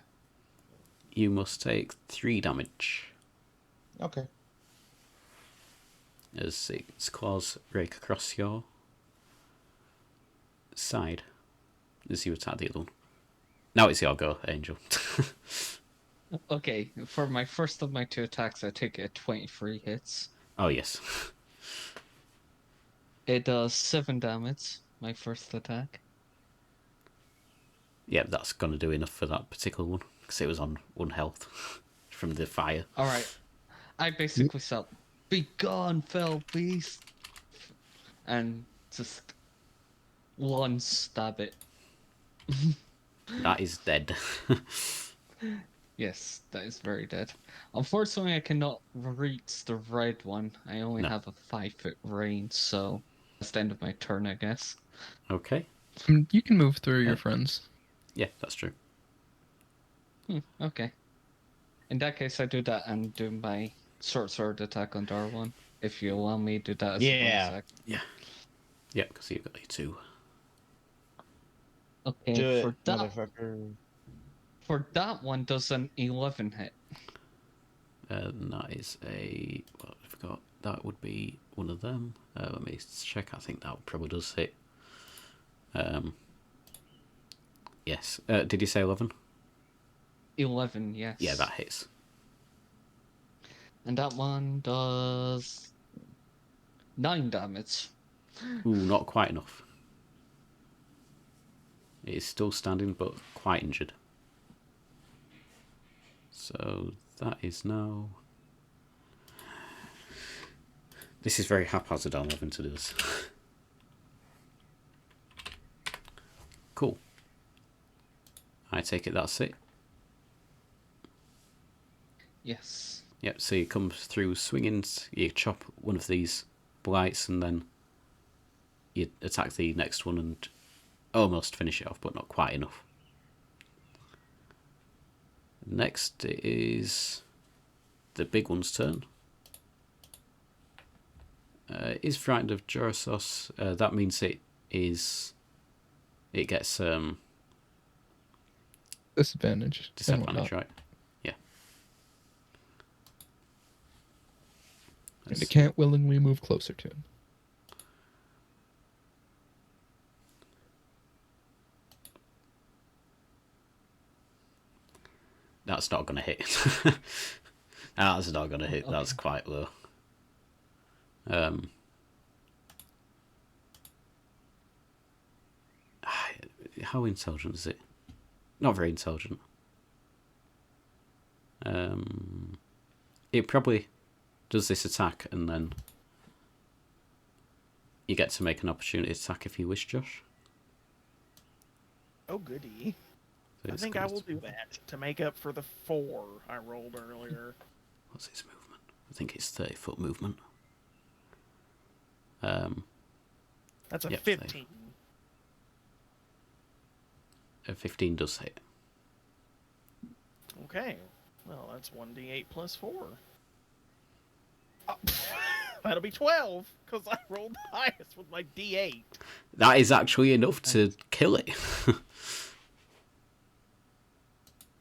You must take 3 damage Okay. as its claws rake across your side as you attack the other one. Now it's your go, Angel. Okay, for my first of my 2 attacks, I take a 23 hits. Oh, yes. It does 7 damage, my first attack. Yeah, that's going to do enough for that particular one, because it was on 1 health from the fire. Alright, I basically Be gone, fell beast! And just one stab it. That is dead. Yes, that is very dead. Unfortunately, I cannot reach the red one. I only No. have a 5-foot range, so that's the end of my turn, I guess. Okay. You can move through your Okay. friends. Yeah, that's true. Okay. In that case, I do that and do my short sword attack on Darwin. If you allow me to do that as a bonus Yeah. action. Yeah. Yeah, because you've got your 2. Okay, Do it, for that motherfucker. one, does an 11 hit? And that is a... Well, I forgot. That would be one of them. Let me check. I think that probably does hit. Yes. Did you say 11? 11, yes. Yeah, that hits. And that one does 9 damage. Ooh, not quite enough. It is still standing, but quite injured. So that is now... This is very haphazard on having to do this. Cool. I take it that's it. Yes. Yep, so you come through swinging, you chop one of these blights, and then you attack the next one and almost finish it off, but not quite enough. Next is the big one's turn. Is frightened of Jorasos. That means it gets Disadvantage. and disadvantage, whatnot. right? Yeah. And it can't willingly move closer to him. That's not going to hit. That's not going to hit. Okay. That's quite low. How intelligent is it? Not very intelligent. It probably does this attack, and then you get to make an opportunity attack if you wish, Josh. Oh, goody. So I it's think gonna- I will do that to make up for the 4 I rolled earlier. What's his movement? I think it's 30-foot movement. That's a Yep, 15. 15 does hit. Okay. Well, that's 1d8 plus 4. Oh, that'll be 12, because I rolled the highest with my d8. That is actually enough to kill it.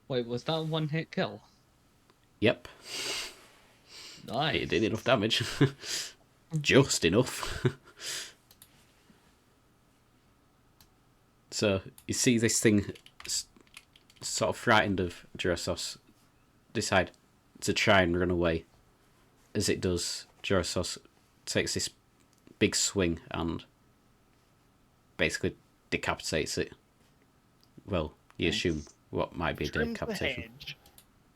Wait, was that a 1-hit kill? Yep. Nice. It did enough damage. Just enough. So, you see this thing sort of frightened of Jorasos decide to try and run away. As it does, Jorasos takes this big swing and basically decapitates it. Well, you Nice. assume what might be a Trims the decapitation.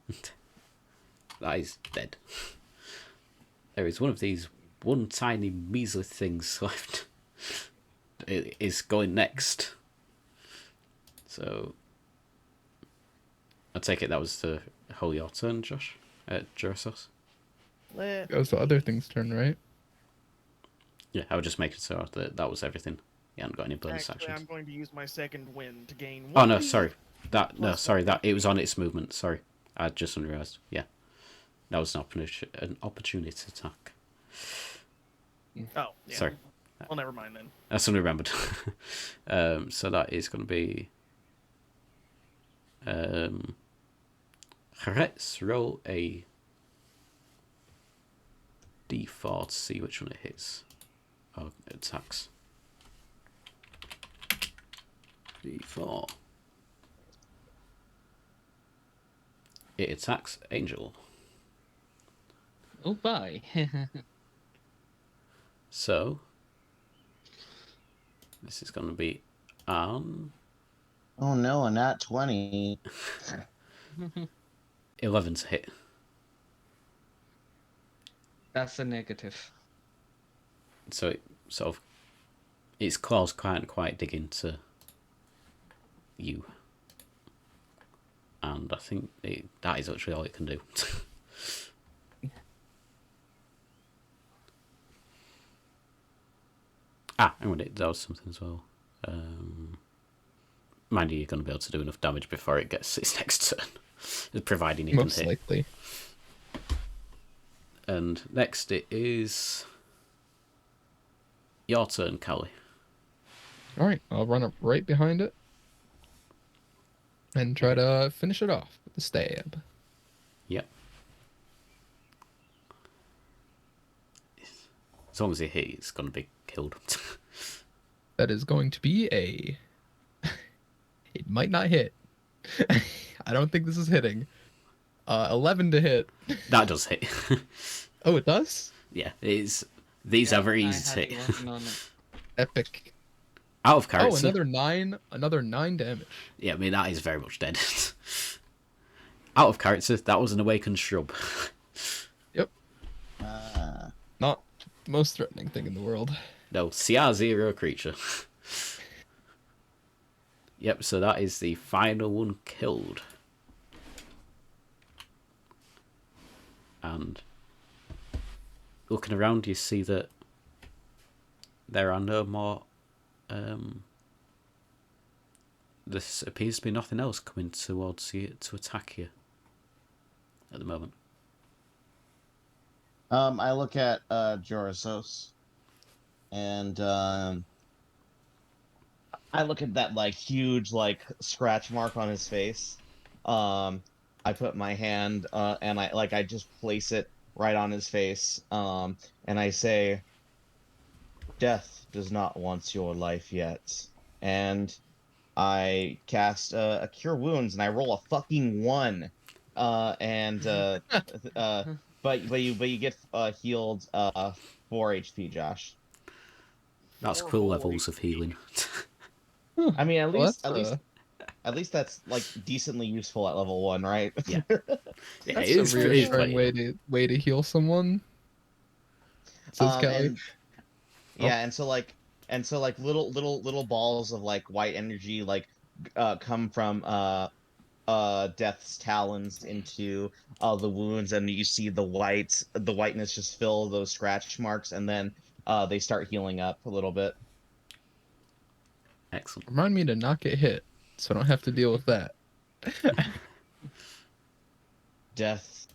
hedge. That is dead. There is one of these one tiny measly things left. It is going next. So, I take it that was the whole your turn, Josh? Jorasos? Let That was the other thing's turn, right? Yeah, I was just making sure that was everything. You hadn't got any bonus Actually, actions. I'm going to use my second wind to gain Oh no, 1d8 sorry. That plus it was on its movement. Sorry, I just realised. Yeah, that was an opportunity attack. Oh, yeah. Sorry, Well, never mind then. I suddenly remembered. So that is going to be. Let's roll a d4 to see which one it hits. Oh, it attacks. D4. It attacks Aingeal. Oh, bye. So, this is going to be on Oh no, a nat 20. 11 to hit. That's a negative. So it sort of its claws can't quite dig into you, and I think that is actually all it can do. Hang on, it does something as well. Mind you, you're going to be able to do enough damage before it gets its next turn, providing you Most can hit. likely. And next it is your turn, Callie. All right, I'll run up right behind it and try to finish it off with the stab. Yep. As long as it hits, it's going to be killed. That is going to be a... It might not hit. I don't think this is hitting. 11 to hit. That does hit. Oh, it does? Yeah, it is. These are very easy to hit. Epic. Out of character. Oh, another 9 damage. Yeah, I mean, that is very much dead. Out of character, that was an awakened shrub. Yep. Not the most threatening thing in the world. No, CR0 creature. Yep, so that is the final one killed. And looking around, you see that there are no more... There appears to be nothing else coming towards you to attack you at the moment. I look at Jorasos, and I look at that like huge like scratch mark on his face. I put my hand and I just place it right on his face. And I say, "Death does not want your life yet." And I cast a Cure Wounds, and I roll a fucking 1. But you get healed 4 HP, Josh. That's Or cool holy levels of healing. I mean, at Well, least that's, at least that's like decently useful at level 1, right? Yeah. Yeah, that's it a is reassuring pretty. way to heal someone. Says Callie. And yeah, and so like little balls of like white energy like come from Death's talons into the wounds, and you see the whiteness just fill those scratch marks, and then they start healing up a little bit. Excellent. Remind me to not get hit, so I don't have to deal with that. Death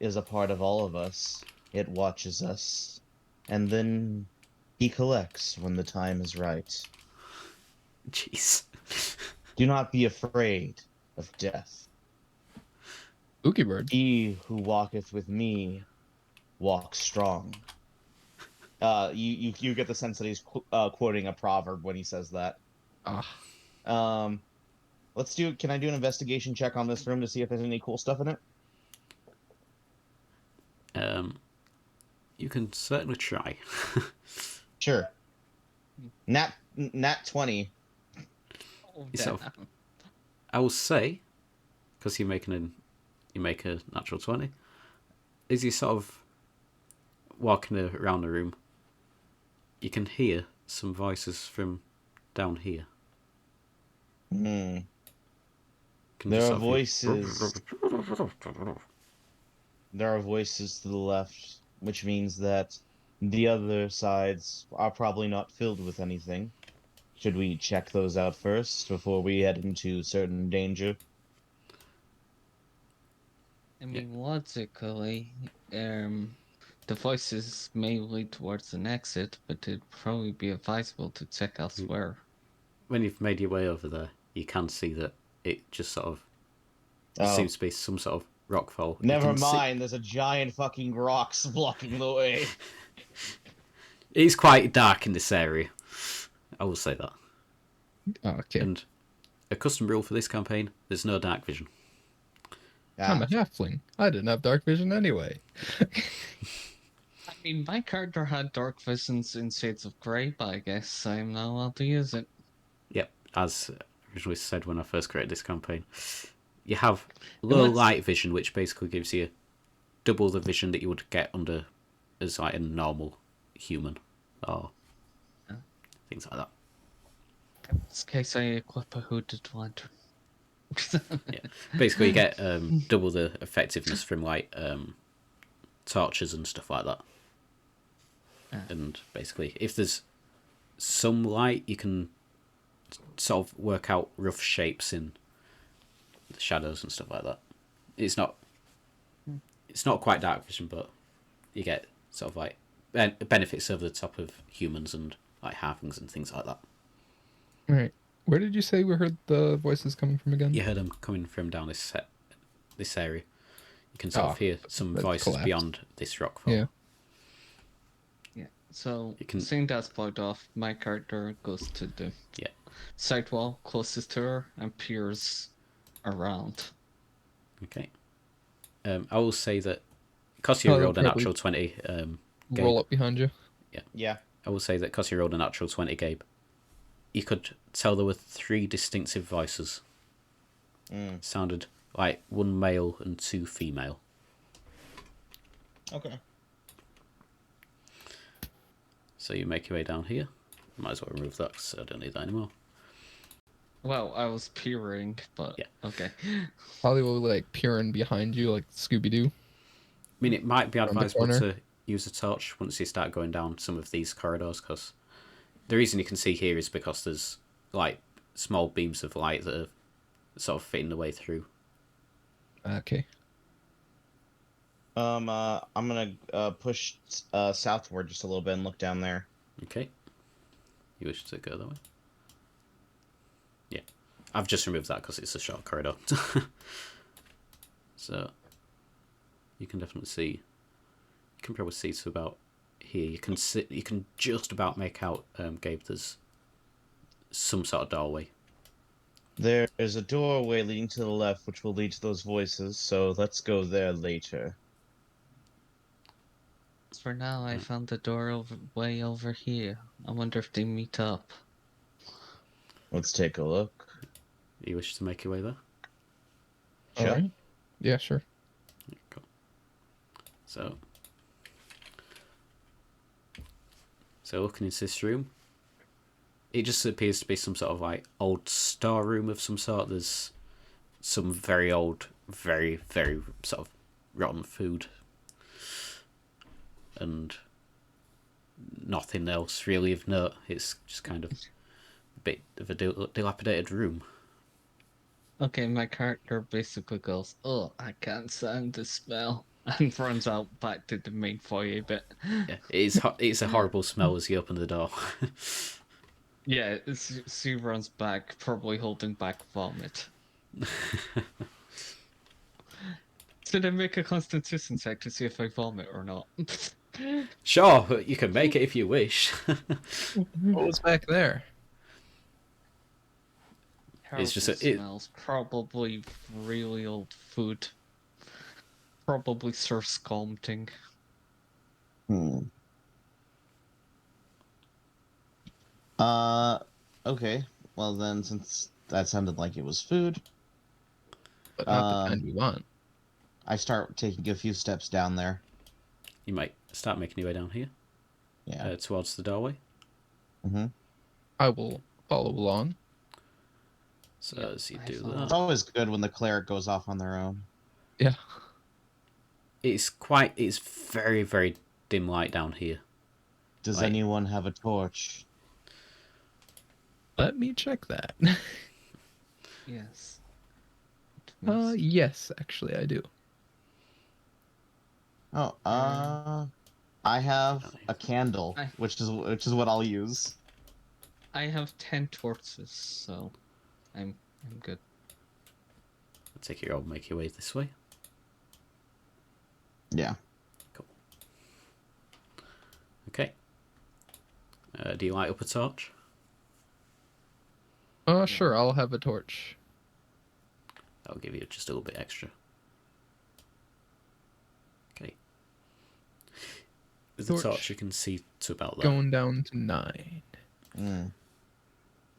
is a part of all of us. It watches us, and then he collects when the time is right. Jeez. Do not be afraid of death. Spooky bird. He who walketh with me walks strong. You get the sense that he's quoting a proverb when he says that. Ah. Can I do an investigation check on this room to see if there's any cool stuff in it? You can certainly try. Sure. Nat 20. Oh, Yourself. damn. I will say, because you make a natural 20, as you sort of walking around the room, you can hear some voices from down here. There There are voices. There are voices to the left, which means that the other sides are probably not filled with anything. Should we check those out first before we head into certain danger? I mean, logically, the voices may lead towards an exit, but it'd probably be advisable to check elsewhere. When you've made your way over there, you can see that it just sort of Oh. seems to be some sort of rockfall. You Never can see- mind, there's a giant fucking rocks blocking the way. It's quite dark in this area. I will say that. Oh, okay. And a custom rule for this campaign: there's no dark vision. I'm a halfling. I didn't have dark vision anyway. I mean, my character had dark visions in Shades of Grey, but I guess I'm not allowed to use it. Yep, as originally said when I first created this campaign, you have low let's- light vision, which basically gives you double the vision that you would get under as like a normal human or Yeah. things like that. In this case, I equip a hooded lantern. Yeah, basically you get double the effectiveness from like torches and stuff like that. Yeah. And basically, if there's some light, you can sort of work out rough shapes in the shadows and stuff like that. It's not quite dark vision, but you get sort of like benefits over the top of humans and like halflings and things like that. All right. Where did you say we heard the voices coming from again? You heard them coming from down this area. You can sort of hear some that's voices collapsed. beyond this rock fall. Yeah. Yeah. So, You can- seeing that's blocked off, my character goes to the Yeah. side wall closest to her and peers around. Okay. I will say that because you Oh, rolled a probably natural 20, Gabe, Roll up behind you. Yeah. I will say that because you rolled a natural 20, Gabe, you could tell there were 3 distinctive voices. Sounded like 1 male and 2 female. Okay. So you make your way down here. Might as well remove that because I don't need that anymore. Well, I was peering, but Yeah. okay. Probably will like peering behind you like Scooby Doo. I mean, it might be Around the advisable corner. to use a torch once you start going down some of these corridors, because the reason you can see here is because there's like small beams of light that are sort of fitting the way through. Okay. I'm gonna push southward just a little bit and look down there. Okay. You wish to go that way? Yeah. I've just removed that because it's a short corridor. So you can definitely see. You can probably see to about here. You can just about make out, Gabe, there's some sort of doorway. There is a doorway leading to the left, which will lead to those voices. So let's go there later. For now, I found the door way over here. I wonder if they meet up. Let's take a look. You wish to make your way there? All Sure. right. Yeah, sure. Yeah, cool. So looking into this room, it just appears to be some sort of like old storeroom of some sort. There's some very old, very, very sort of rotten food. And nothing else really of note. It's just kind of a bit of a dilapidated room. Okay, my character basically goes, "Oh, I can't stand the smell," and runs out back to the main foyer bit. Yeah, it's a horrible smell as you open the door. Yeah, she runs back, probably holding back vomit. Should I make a constitution check to see if I vomit or not? Sure, you can make it if you wish. What was back there? It's just Terrible smells. Probably really old food. Probably serves sculpting. Okay. Well then, since that sounded like it was food, But not the kind we want. I start taking a few steps down there. You might start making your way down here, Yeah. towards the doorway. I will follow along. So Yep, as you I do follow. It's that, always good when the cleric goes off on their own. Yeah. it's very, very dim light down here. Does Like- anyone have a torch? Let me check that. Yes. Yes, actually I do. Oh, I have a candle, which is what I'll use. I have 10 torches, so I'm good. I'll take your old, make your way this way. Yeah. Okay. Do you light up a torch? Sure, I'll have a torch. I'll give you just a little bit extra. Okay. With the Torch. torch, you can see to about that. Going down to 9.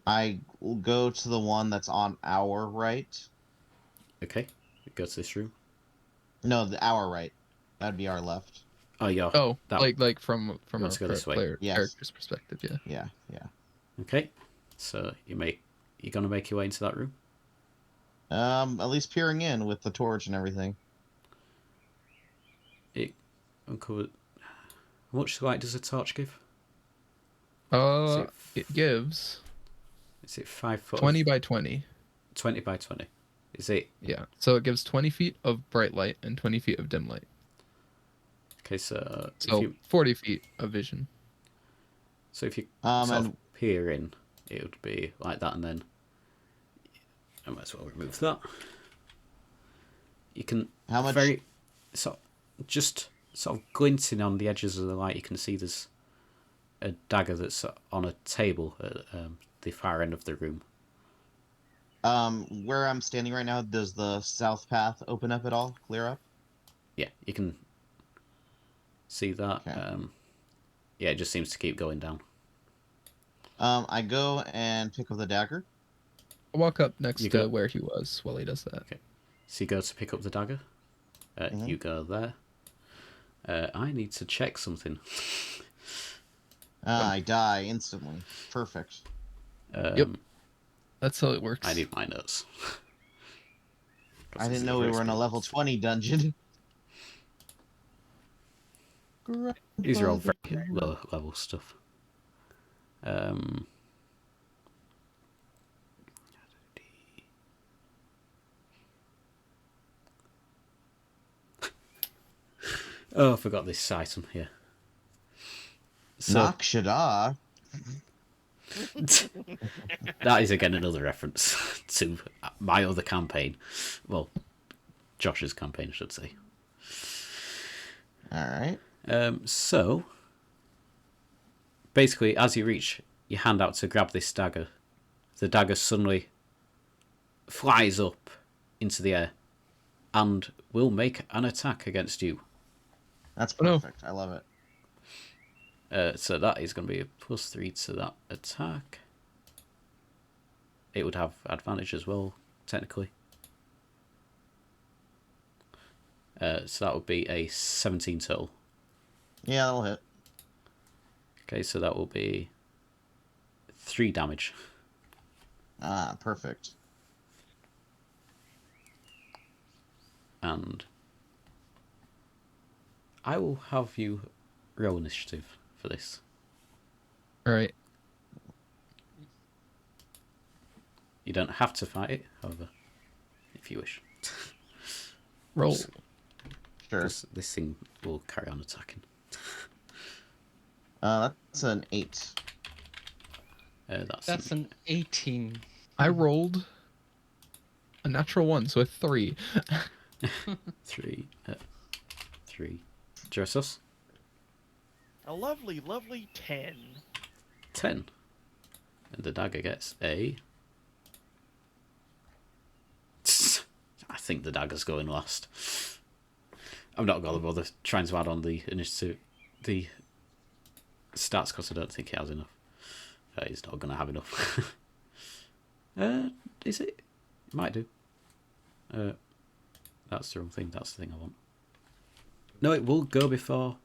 I will go to the one that's on our right. Okay. Go to this room. No, our right. That'd be our left. Oh, you're Oh, that. like from Let's go this way. Yes. character's perspective, yeah. Yeah. Okay. So you're gonna make your way into that room. At least peering in with the torch and everything. It uncovered. How much light does a torch give? It gives Is it 5 foot? 20 by 20. 20 by 20. Is it? Yeah. So it gives 20 feet of bright light and 20 feet of dim light. Okay, so So if you 40 feet of vision. sort And of peer in, it would be like that, and then I might as well remove that. You can how much? very just sort of glinting on the edges of the light. You can see there's a dagger that's on a table at the far end of the room. Where I'm standing right now, does the south path open up at all? Clear up? Yeah, you can see that. Okay. Yeah, it just seems to keep going down. I go and pick up the dagger. I'll walk up next You to go- where he was while he does that. Okay. So you go to pick up the dagger. Mhm. You go there. I need to check something. I die instantly. Perfect. Yep. That's how it works. I need my notes. I didn't know we were in a level 20 dungeon. These are all very low level stuff. Oh, I forgot this item here. So Nakshada. that is again another reference to my other campaign. Well, Josh's campaign, I should say. Alright. So basically, as you reach your hand out to grab this dagger, the dagger suddenly flies up into the air and will make an attack against you. That's Oh, no. perfect. I love it. So that is going to be a +3 to that attack. It would have advantage as well, technically. So that would be a 17 total. Yeah, that'll hit. Okay, so that will be 3 damage. Ah, perfect. And I will have you roll initiative for this. All right. You don't have to fight it, however, if you wish. Roll. Sure. This thing will carry on attacking. That's an 8. That's an 18. I rolled a natural 1, so a 3. 3. 3. Jorasos? A lovely, lovely 10. 10. And the dagger gets a... I think the dagger's going last. I'm not going to bother trying to add on the initiative, the stats, because I don't think he has enough. He's not going to have enough. Is it? It might do. That's the wrong thing. That's the thing I want. No, it will go before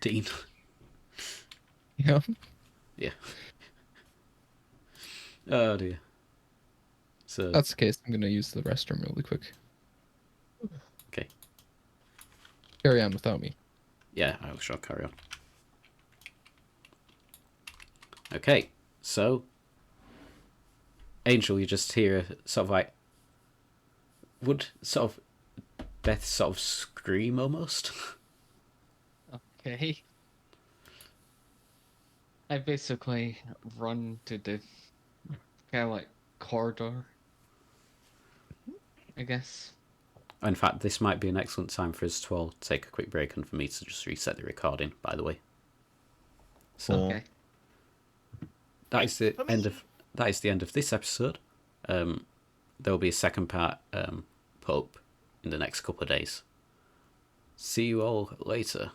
Dean. Yeah. Yeah. Oh dear. So That's the case. I'm gonna use the restroom really quick. okay. Carry on without me. Yeah, I shall carry on. Okay, so Aingeal, you just hear sort of like would sort of death sort of scream almost. Okay. I basically run to the kind of like corridor, I guess. In fact, this might be an excellent time for us to all take a quick break and for me to just reset the recording, by the way. So Okay. that is the For me. end of this episode. There will be a second part put up in the next couple of days. See you all later.